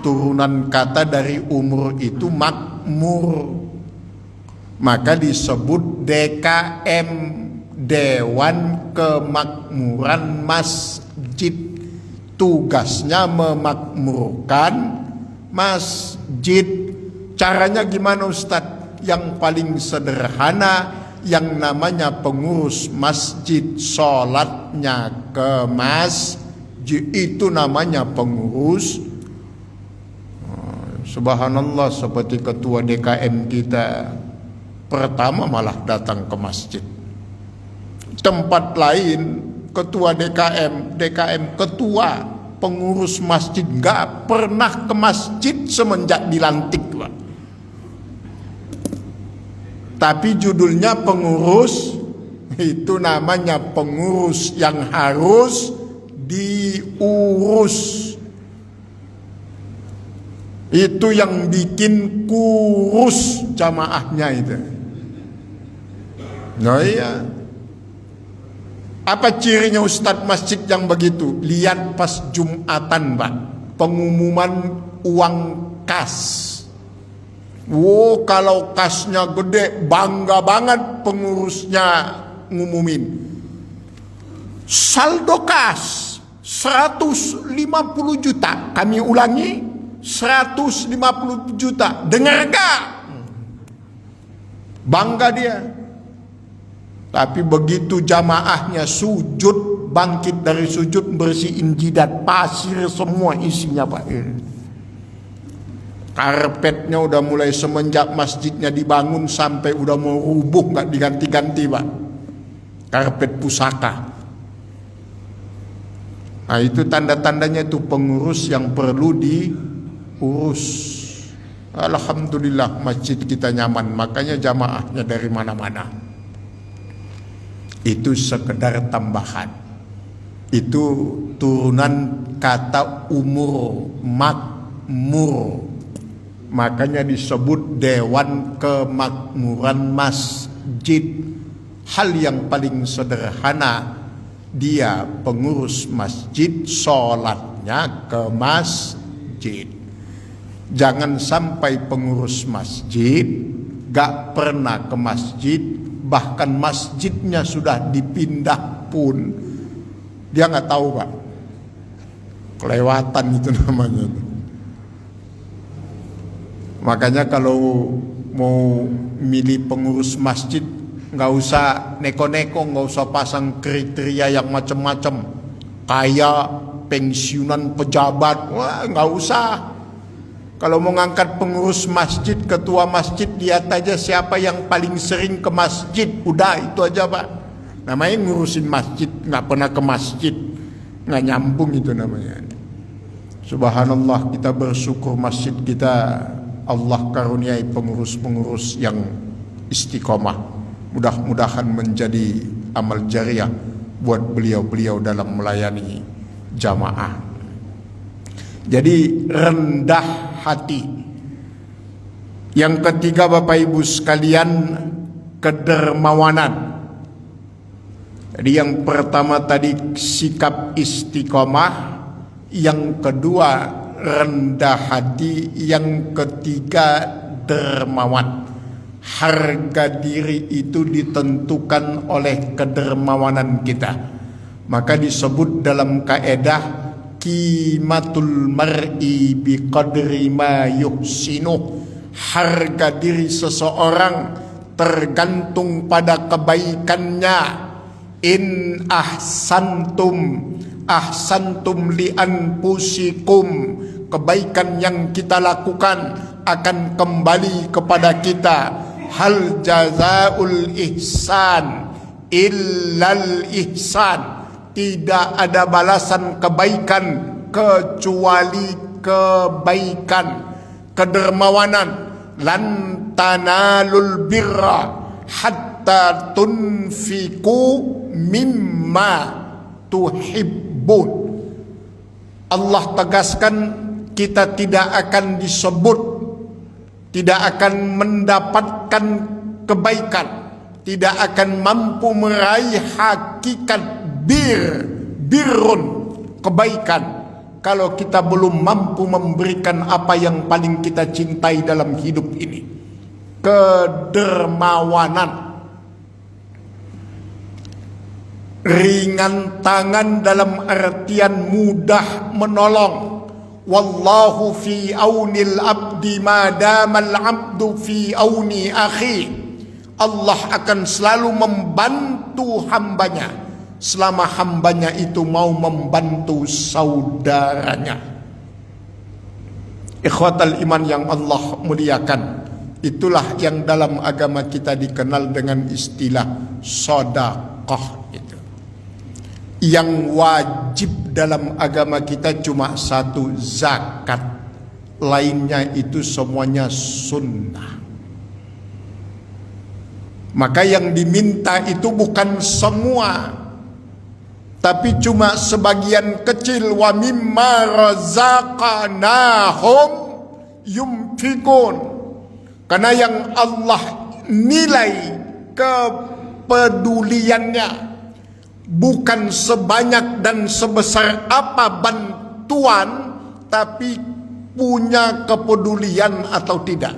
turunan kata dari umur itu makmur, maka disebut DKM, Dewan Kemakmuran Masjid. Tugasnya memakmurkan masjid. Caranya gimana Ustadz? Yang paling sederhana, yang namanya pengurus masjid sholatnya ke masjid, itu namanya pengurus. Subhanallah, seperti ketua DKM kita, pertama malah datang ke masjid. Tempat lain ketua DKM ketua pengurus masjid nggak pernah ke masjid semenjak dilantik Pak. Tapi judulnya pengurus, itu namanya pengurus yang harus diurus. Itu yang bikin kurus jamaahnya itu. Nah iya. Apa cirinya Ustadz masjid yang begitu? Lihat pas Jumatan Pak, pengumuman uang kas. Wow, kalau kasnya gede, bangga banget pengurusnya ngumumin. Saldo kas 150 juta. Kami ulangi, 150 juta. Dengar gak? Bangga dia. Tapi begitu jamaahnya sujud, bangkit dari sujud, bersihin jidat, pasir semua isinya Pak. Karpetnya udah mulai semenjak masjidnya dibangun sampai udah mau rubuh, nggak diganti-ganti Pak. Karpet pusaka. Nah itu tanda-tandanya itu pengurus yang perlu diurus. Alhamdulillah masjid kita nyaman, makanya jamaahnya dari mana-mana. itu sekedar tambahan. Itu turunan kata umur, makmur. Makanya disebut Dewan Kemakmuran Masjid. Hal yang paling sederhana, dia pengurus masjid, sholatnya ke masjid. Jangan sampai pengurus masjid gak pernah ke masjid, bahkan masjidnya sudah dipindah pun dia gak tahu, Pak. Kelewatan itu namanya. Makanya kalau mau milih pengurus masjid, gak usah neko-neko, gak usah pasang kriteria yang macam-macam, kayak pensiunan pejabat. Wah, gak usah. Kalau mau ngangkat pengurus masjid, ketua masjid, lihat aja siapa yang paling sering ke masjid. Udah, itu aja, Pak. Namanya ngurusin masjid, nggak pernah ke masjid, nggak nyambung itu namanya. Subhanallah, kita bersyukur masjid kita Allah karuniai pengurus-pengurus yang istiqomah. Mudah-mudahan menjadi amal jariah buat beliau-beliau dalam melayani jamaah. Jadi rendah hati. Yang ketiga, Bapak Ibu sekalian, kedermawanan. Jadi yang pertama tadi sikap istiqomah, yang kedua rendah hati, yang ketiga dermawan. Harga diri itu ditentukan oleh kedermawanan kita. Maka disebut dalam kaedah qimatul mar'i biqadri ma yuhsinu. Harga diri seseorang tergantung pada kebaikannya. In ahsantum li anfusikum. Kebaikan yang kita lakukan akan kembali kepada kita. Hal jazaul ihsan illal ihsan. Tidak ada balasan kebaikan kecuali kebaikan. Kedermawanan. Lan tanalul birra hatta tunfiku mimma tuhibbun. Allah tegaskan kita tidak akan disebut, tidak akan mendapatkan kebaikan, tidak akan mampu meraih hakikat birrun, kebaikan, kalau kita belum mampu memberikan apa yang paling kita cintai dalam hidup ini. Kedermawanan. Ringan tangan dalam artian mudah menolong. Wallahu fi aunil abdi madamal abdu fi auni akhi. Allah akan selalu membantu hambanya selama hambanya itu mau membantu saudaranya. Ikhwatal iman yang Allah muliakan, itulah yang dalam agama kita dikenal dengan istilah sedekah. Itu yang wajib dalam agama kita cuma satu, zakat. Lainnya itu semuanya sunnah. Maka yang diminta itu bukan semua, tapi cuma sebagian kecil. Wa mimma razaqnahum yunfikun. Karena yang Allah nilai kepeduliannya bukan sebanyak dan sebesar apa bantuan, tapi punya kepedulian atau tidak.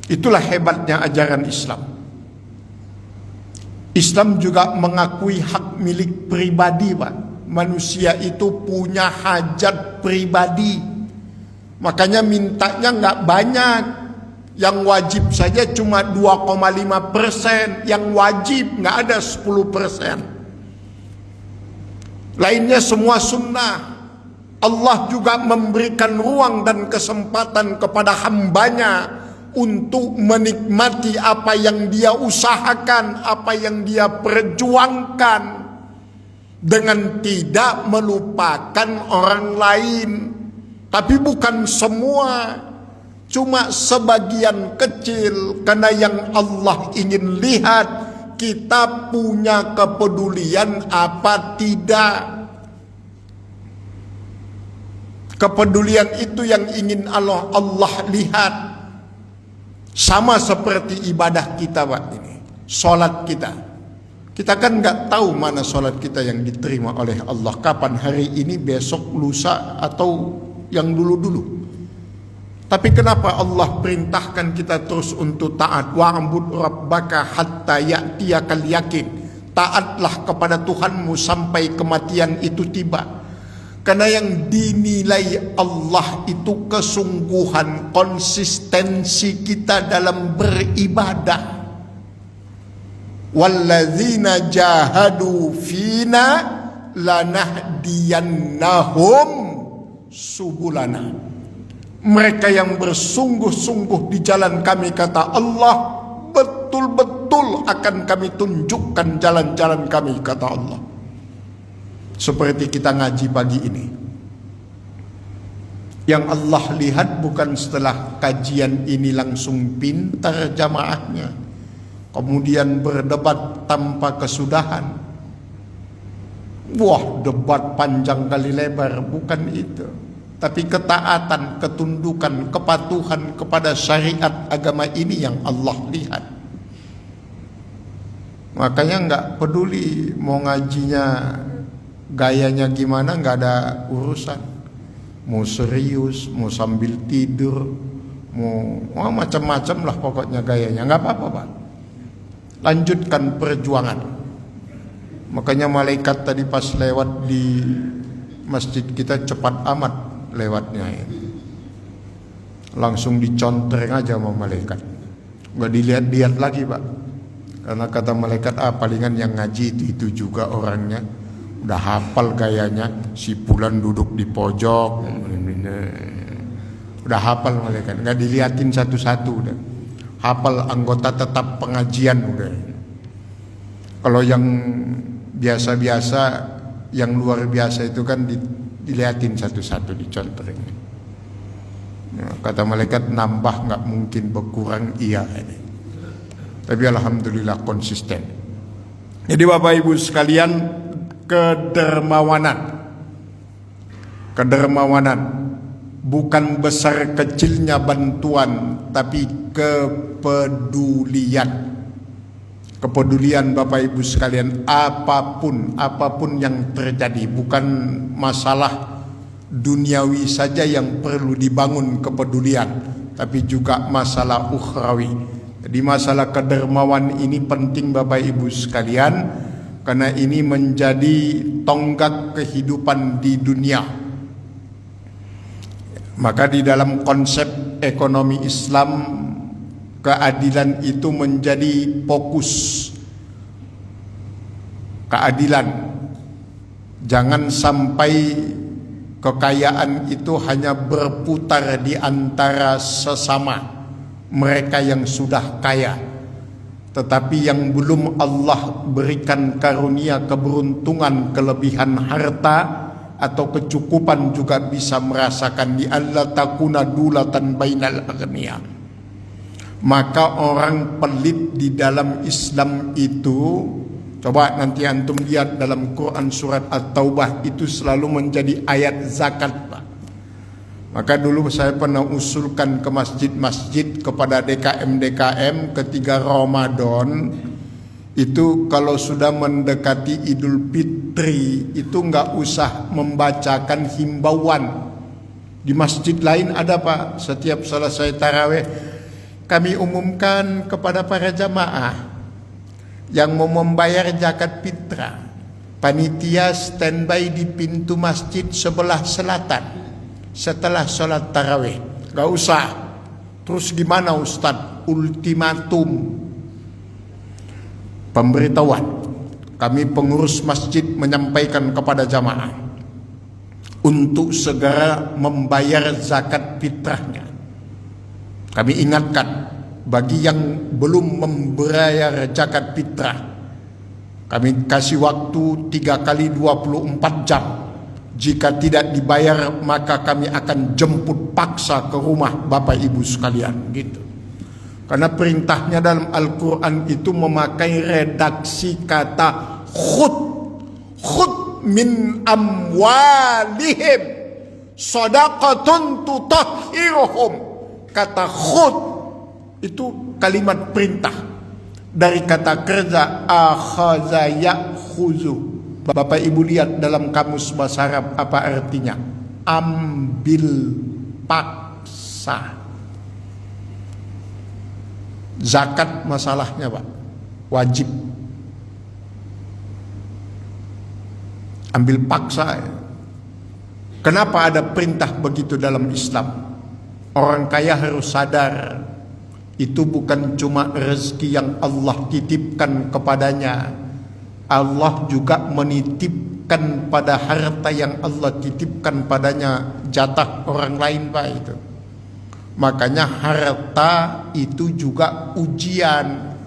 Itulah hebatnya ajaran Islam. Islam juga mengakui hak milik pribadi, Pak. Manusia itu punya hajat pribadi. Makanya mintanya nggak banyak. Yang wajib saja cuma 2,5%. Yang wajib nggak ada 10%. Lainnya semua sunnah. Allah juga memberikan ruang dan kesempatan kepada hambanya untuk menikmati apa yang dia usahakan, apa yang dia perjuangkan, dengan tidak melupakan orang lain. Tapi bukan semua, cuma sebagian kecil. Karena yang Allah ingin lihat kita punya kepedulian apa tidak. Kepedulian itu yang ingin Allah lihat. Sama seperti ibadah kita Pak ini, sholat kita. Kita kan nggak tahu mana sholat kita yang diterima oleh Allah, kapan, hari ini, besok, lusa, atau yang dulu-dulu. Tapi kenapa Allah perintahkan kita terus untuk taat? Wa'bud rabbaka hatta ya'tiyakal yakin. Taatlah kepada Tuhanmu sampai kematian itu tiba. Karena yang dinilai Allah itu kesungguhan, konsistensi kita dalam beribadah. Walladzina jahadu fina lanahdiyannahum subulana. Mereka yang bersungguh-sungguh di jalan kami, kata Allah, betul-betul akan kami tunjukkan jalan-jalan kami, kata Allah. Seperti kita ngaji pagi ini, yang Allah lihat bukan setelah kajian ini langsung pintar jamaahnya, kemudian berdebat tanpa kesudahan. Wah, debat panjang kali lebar, bukan itu. Tapi ketaatan, ketundukan, kepatuhan kepada syariat agama ini yang Allah lihat. Makanya nggak peduli mau ngajinya gayanya gimana, nggak ada urusan. Mau serius, mau sambil tidur, mau macam-macam lah pokoknya gayanya, nggak apa-apa Pak. Lanjutkan perjuangan. Makanya malaikat tadi pas lewat di masjid kita cepat amat lewatnya ya. Langsung dicontreng aja sama malaikat, nggak dilihat-lihat lagi Pak. Karena kata malaikat, palingan yang ngaji itu juga orangnya. Udah hafal gayanya, si Fulan duduk di pojok, udah hafal malaikat, nggak diliatin satu-satu, udah hafal anggota tetap pengajian udah. Kalau yang biasa-biasa, yang luar biasa itu kan diliatin satu-satu, dicontreng. Ya, kata malaikat, nambah nggak mungkin, berkurang iya. Tapi alhamdulillah konsisten. Jadi Bapak Ibu sekalian, kedermawanan bukan besar kecilnya bantuan, tapi kepedulian Bapak Ibu sekalian, apapun yang terjadi, bukan masalah duniawi saja yang perlu dibangun kepedulian, tapi juga masalah ukhrawi. Jadi masalah kedermawan ini penting Bapak Ibu sekalian, karena ini menjadi tonggak kehidupan di dunia. Maka di dalam konsep ekonomi Islam, keadilan itu menjadi fokus. Keadilan, jangan sampai kekayaan itu hanya berputar di antara sesama mereka yang sudah kaya, tetapi yang belum Allah berikan karunia keberuntungan, kelebihan harta atau kecukupan juga bisa merasakan di Allah takuna dulatan bainal aghniya. Maka orang pelit di dalam Islam itu, coba nanti antum lihat dalam Quran surat At-Taubah, itu selalu menjadi ayat zakat Pak. Maka dulu saya pernah usulkan ke masjid-masjid, kepada DKM ketika Ramadan itu, kalau sudah mendekati Idul Fitri itu nggak usah membacakan himbauan. Di masjid lain ada Pak, setiap selesai tarawih kami umumkan kepada para jamaah yang mau membayar zakat fitrah, panitia standby di pintu masjid sebelah selatan setelah sholat tarawih. Gak usah. Terus gimana Ustadz? Ultimatum, pemberitahuan. Kami pengurus masjid menyampaikan kepada jamaah untuk segera membayar zakat fitrahnya. Kami ingatkan, bagi yang belum membayar zakat fitrah, kami kasih waktu 3 kali 24 jam. Jika tidak dibayar, maka kami akan jemput paksa ke rumah Bapak Ibu sekalian, gitu. Karena perintahnya dalam Al-Quran itu memakai redaksi kata khud. Khud min amwalihim sadaqatun tutahhiruhum. Kata khud itu kalimat perintah dari kata kerja akhaza ya'khuzu. Bapak Ibu lihat dalam kamus bahasa Arab apa artinya? Ambil paksa. Zakat masalahnya Pak, wajib. Ambil paksa. Kenapa ada perintah begitu dalam Islam? Orang kaya harus sadar, itu bukan cuma rezeki yang Allah titipkan kepadanya. Allah juga menitipkan pada harta yang Allah titipkan padanya jatah orang lain Pak itu. Makanya harta itu juga ujian.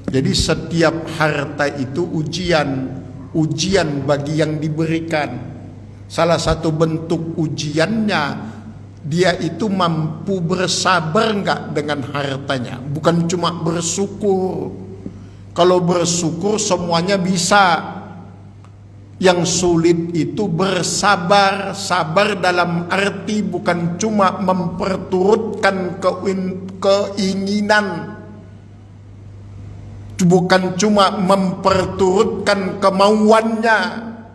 Jadi setiap harta itu ujian bagi yang diberikan. Salah satu bentuk ujiannya, dia itu mampu bersabar enggak dengan hartanya. Bukan cuma bersyukur. Kalau bersyukur semuanya bisa. Yang sulit itu bersabar. Sabar dalam arti bukan cuma memperturutkan keinginan, bukan cuma memperturutkan kemauannya,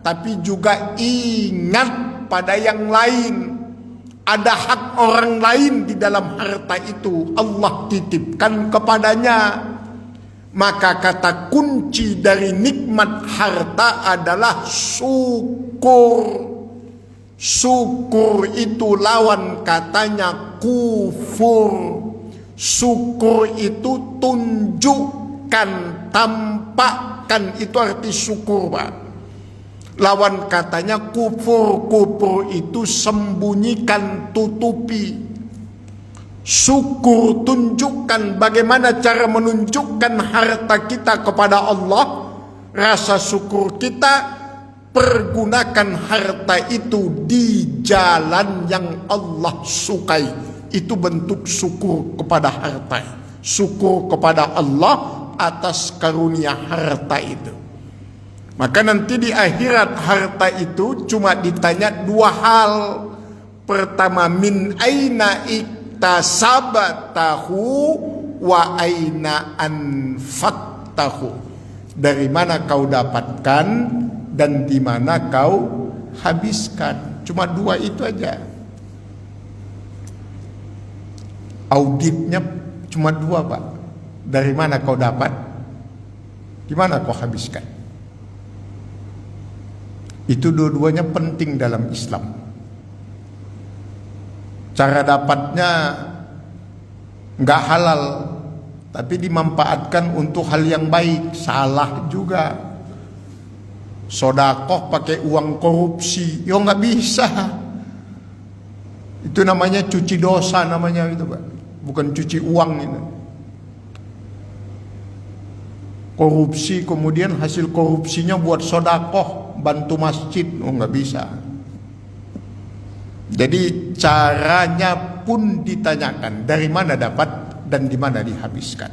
tapi juga ingat pada yang lain. Ada hak orang lain di dalam harta itu, Allah titipkan kepadanya. Maka kata kunci dari nikmat harta adalah syukur. Syukur itu lawan katanya kufur. Syukur itu tunjukkan, tampakkan, itu arti syukur Pak. Lawan katanya kufur. Kufur itu sembunyikan, tutupi. Syukur tunjukkan, bagaimana cara menunjukkan harta kita kepada Allah. Rasa syukur kita, pergunakan harta itu di jalan yang Allah sukai. Itu bentuk syukur kepada harta. Syukur kepada Allah atas karunia harta itu. Maka nanti di akhirat harta itu cuma ditanya dua hal. Pertama, min aina iktasabtahu wa aina anfaqtahu. Dari mana kau dapatkan dan di mana kau habiskan. Cuma dua itu aja. Auditnya cuma dua Pak. Dari mana kau dapat, di mana kau habiskan. Itu dua-duanya penting dalam Islam. Cara dapatnya nggak halal, tapi dimanfaatkan untuk hal yang baik, salah juga. Sodakoh pakai uang korupsi, yo nggak bisa. Itu namanya cuci dosa namanya itu Pak, bukan cuci uang itu. Korupsi kemudian hasil korupsinya buat sodakoh, bantu masjid, oh nggak bisa. Jadi caranya pun ditanyakan, dari mana dapat dan di mana dihabiskan.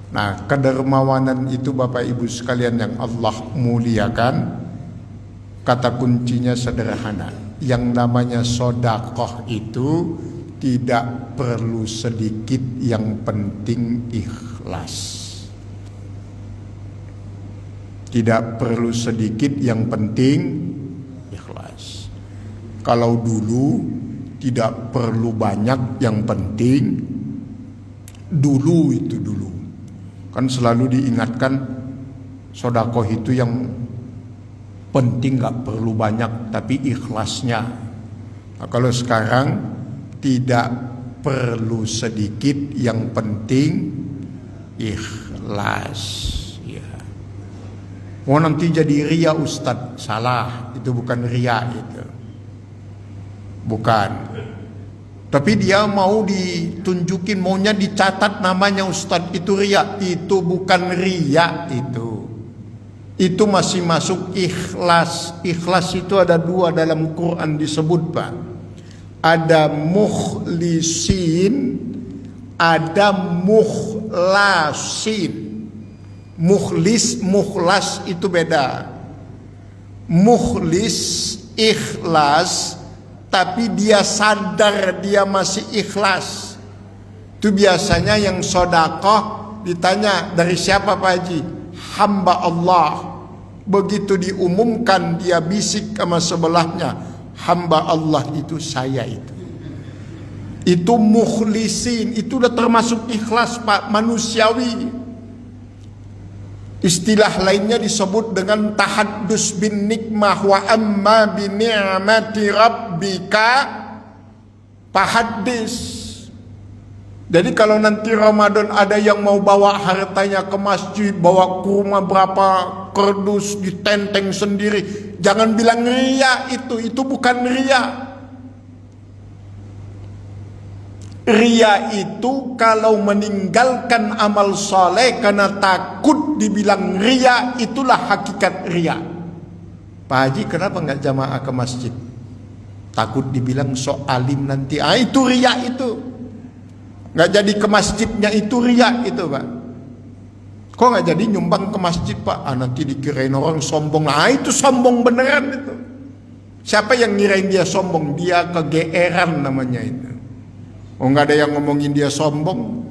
Nah, kedermawanan itu Bapak Ibu sekalian yang Allah muliakan, kata kuncinya sederhana. Yang namanya sodakoh itu tidak perlu sedikit, yang penting ikhlas. Tidak perlu sedikit, yang penting ikhlas. Kalau dulu tidak perlu banyak, yang penting dulu itu dulu. Kan selalu diingatkan sodakoh itu yang penting gak perlu banyak, tapi ikhlasnya. Nah, kalau sekarang tidak perlu sedikit, yang penting ikhlas. Ya. Mau nanti jadi ria Ustadz, salah. Itu bukan ria itu. Bukan. Tapi dia mau ditunjukin, maunya dicatat namanya Ustadz, itu ria. Itu bukan ria itu. Itu masih masuk ikhlas. Ikhlas itu ada dua dalam Quran disebut Pak. Ada mukhlisin, ada mukhlasin. Mukhlis, mukhlas itu beda. Mukhlis ikhlas, tapi dia sadar dia masih ikhlas. Itu biasanya yang sedekah ditanya dari siapa Pak Haji? Hamba Allah. Begitu diumumkan dia bisik sama sebelahnya, hamba Allah itu saya itu. Itu mukhlisin, itu udah termasuk ikhlas Pak, manusiawi. Istilah lainnya disebut dengan tahaddus bin nikmah wa amma bi ni'mati rabbika fahaddis. Jadi kalau nanti Ramadan ada yang mau bawa hartanya ke masjid, bawa kurma berapa kerdus ditenteng sendiri, jangan bilang ria, itu bukan ria. Ria itu kalau meninggalkan amal soleh karena takut dibilang ria, itulah hakikat ria. Pak Haji kenapa nggak jamaah ke masjid? Takut dibilang sok alim nanti. Itu ria itu. Nggak jadi ke masjidnya itu ria itu Pak. Kok nggak jadi nyumbang ke masjid Pak? Nanti dikirain orang sombong. Itu sombong beneran itu. Siapa yang ngirain dia sombong? Dia kegeeran namanya itu. Nggak ada yang ngomongin dia sombong,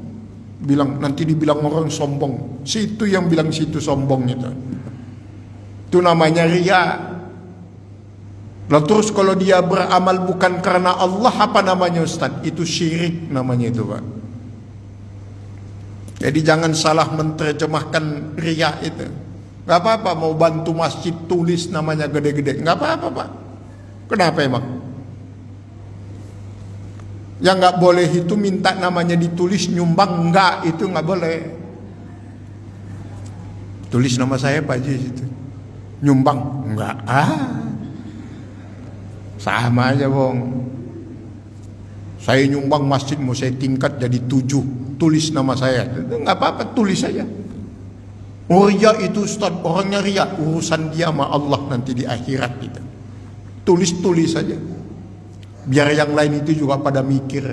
bilang nanti dibilang orang sombong. Situ yang bilang situ sombong itu. Itu namanya ria. Lalu terus kalau dia beramal bukan karena Allah, apa namanya Ustaz? Itu syirik namanya itu Pak. Jadi jangan salah menerjemahkan ria itu. Gak apa-apa mau bantu masjid tulis namanya gede-gede, gak apa-apa Pak. Kenapa emang? Yang nggak boleh itu minta namanya ditulis nyumbang, enggak, itu nggak boleh. Tulis nama saya Pak Haji itu, nyumbang enggak, sama aja Bong. Saya nyumbang masjid mau saya tingkat jadi 7, tulis nama saya, nggak apa-apa, tulis saja. Ria itu Ustaz, orangnya ria, urusan dia sama Allah nanti di akhirat kita. Tulis saja. Biar yang lain itu juga pada mikir.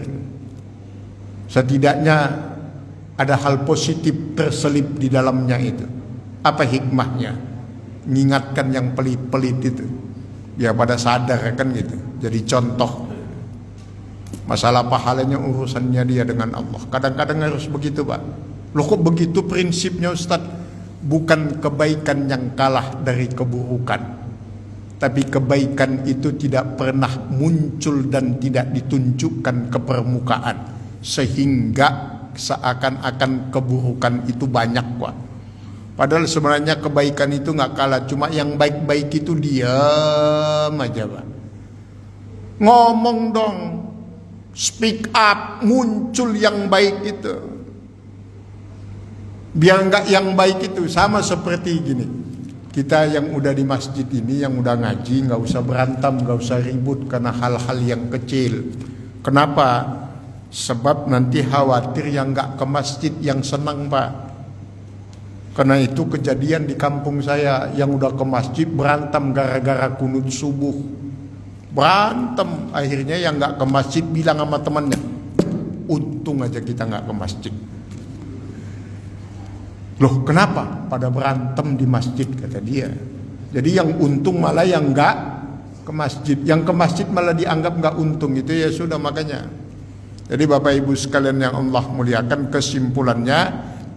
Setidaknya ada hal positif terselip di dalamnya itu. Apa hikmahnya? Mengingatkan yang pelit-pelit itu. Biar pada sadar kan gitu. Jadi contoh. Masalah pahalanya urusannya dia dengan Allah. Kadang-kadang harus begitu Pak. Loh kok begitu prinsipnya Ustaz? Bukan kebaikan yang kalah dari keburukan. Tapi kebaikan itu tidak pernah muncul dan tidak ditunjukkan ke permukaan, sehingga seakan-akan keburukan itu banyak Pak. Padahal sebenarnya kebaikan itu nggak kalah, cuma yang baik-baik itu diam aja Pak. Ngomong dong, speak up, muncul yang baik itu. Biar nggak yang baik itu sama seperti gini. Kita yang udah di masjid ini, yang udah ngaji, nggak usah berantem, nggak usah ribut karena hal-hal yang kecil. Kenapa? Sebab nanti khawatir yang nggak ke masjid yang senang Pak. Karena itu kejadian di kampung saya, yang udah ke masjid berantem gara-gara kunut subuh. Berantem, akhirnya yang nggak ke masjid bilang sama temannya, untung aja kita nggak ke masjid. Loh kenapa? Pada berantem di masjid kata dia. Jadi yang untung malah yang enggak ke masjid. Yang ke masjid malah dianggap enggak untung. Itu ya sudah makanya. Jadi Bapak Ibu sekalian yang Allah muliakan, kesimpulannya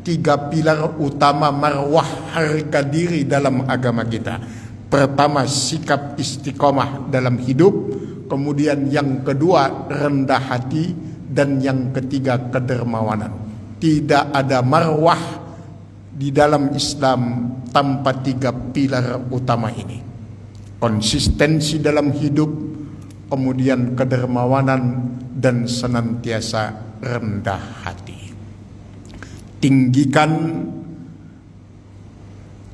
3 pilar utama marwah harga diri dalam agama kita. Pertama sikap istiqomah dalam hidup. Kemudian yang kedua rendah hati. Dan yang ketiga kedermawanan. Tidak ada marwah di dalam Islam tanpa 3 pilar utama ini. Konsistensi dalam hidup, kemudian kedermawanan, dan senantiasa rendah hati.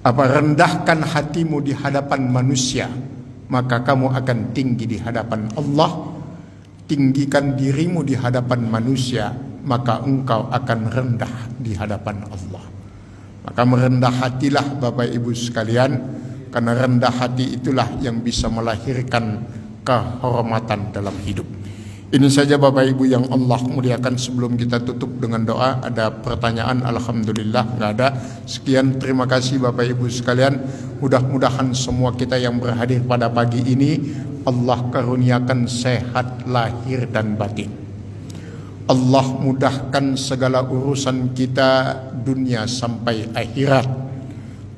Rendahkan hatimu di hadapan manusia, maka kamu akan tinggi di hadapan Allah. Tinggikan dirimu di hadapan manusia, maka engkau akan rendah di hadapan Allah. Maka merendah hatilah Bapak Ibu sekalian, karena rendah hati itulah yang bisa melahirkan kehormatan dalam hidup. Ini saja Bapak Ibu yang Allah muliakan. Sebelum kita tutup dengan doa, ada pertanyaan? Alhamdulillah nggak ada. Sekian, terima kasih Bapak Ibu sekalian. Mudah-mudahan semua kita yang berhadir pada pagi ini Allah karuniakan sehat lahir dan batin. Allah mudahkan segala urusan kita dunia sampai akhirat.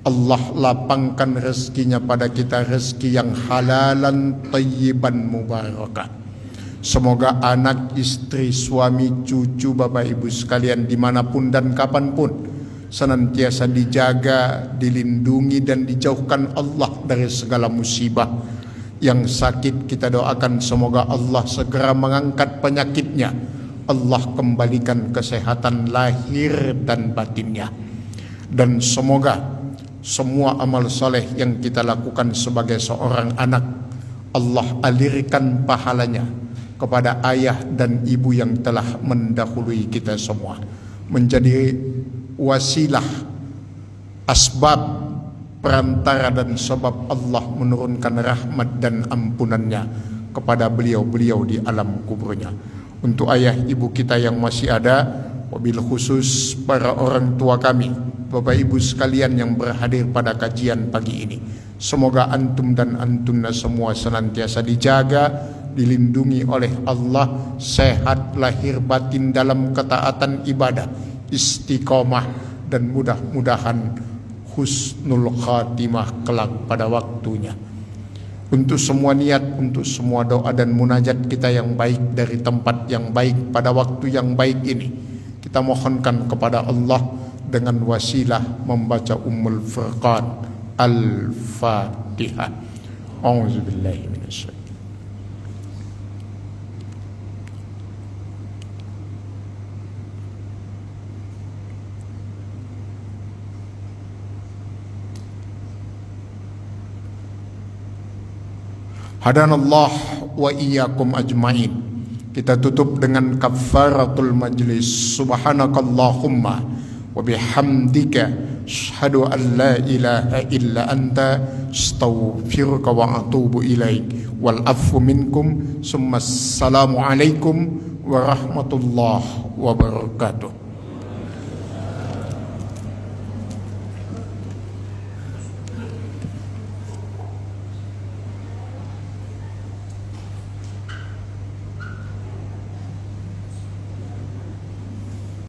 Allah lapangkan rezekinya pada kita, rezeki yang halalan thayyiban mubarakah. Semoga anak, istri, suami, cucu Bapak Ibu sekalian dimanapun dan kapanpun senantiasa dijaga, dilindungi dan dijauhkan Allah dari segala musibah. Yang sakit kita doakan semoga Allah segera mengangkat penyakitnya. Allah kembalikan kesehatan lahir dan batinnya. Dan semoga semua amal soleh yang kita lakukan sebagai seorang anak, Allah alirkan pahalanya kepada ayah dan ibu yang telah mendahului kita semua, menjadi wasilah, asbab, perantara dan sebab Allah menurunkan rahmat dan ampunannya kepada beliau-beliau di alam kuburnya. Untuk ayah ibu kita yang masih ada, wabil khusus para orang tua kami, Bapak Ibu sekalian yang berhadir pada kajian pagi ini, semoga antum dan antunna semua senantiasa dijaga, dilindungi oleh Allah, sehat lahir batin dalam ketaatan ibadah, istiqomah, dan mudah-mudahan husnul khatimah kelak pada waktunya. Untuk semua niat, untuk semua doa dan munajat kita yang baik dari tempat yang baik pada waktu yang baik ini, kita mohonkan kepada Allah dengan wasilah membaca Ummul Furqan. Al-Fatihah. A'udzubillahi minasyaitonir. Hadanallah wa iyyakum ajmain. Kita tutup dengan kafaratul majlis. Subhanakallahumma wa bihamdika asyhadu an la ilaha illa anta astaghfiruka wa atubu ilaik. Wal afwu minkum. Summa assalamu alaikum warahmatullahi wabarakatuh.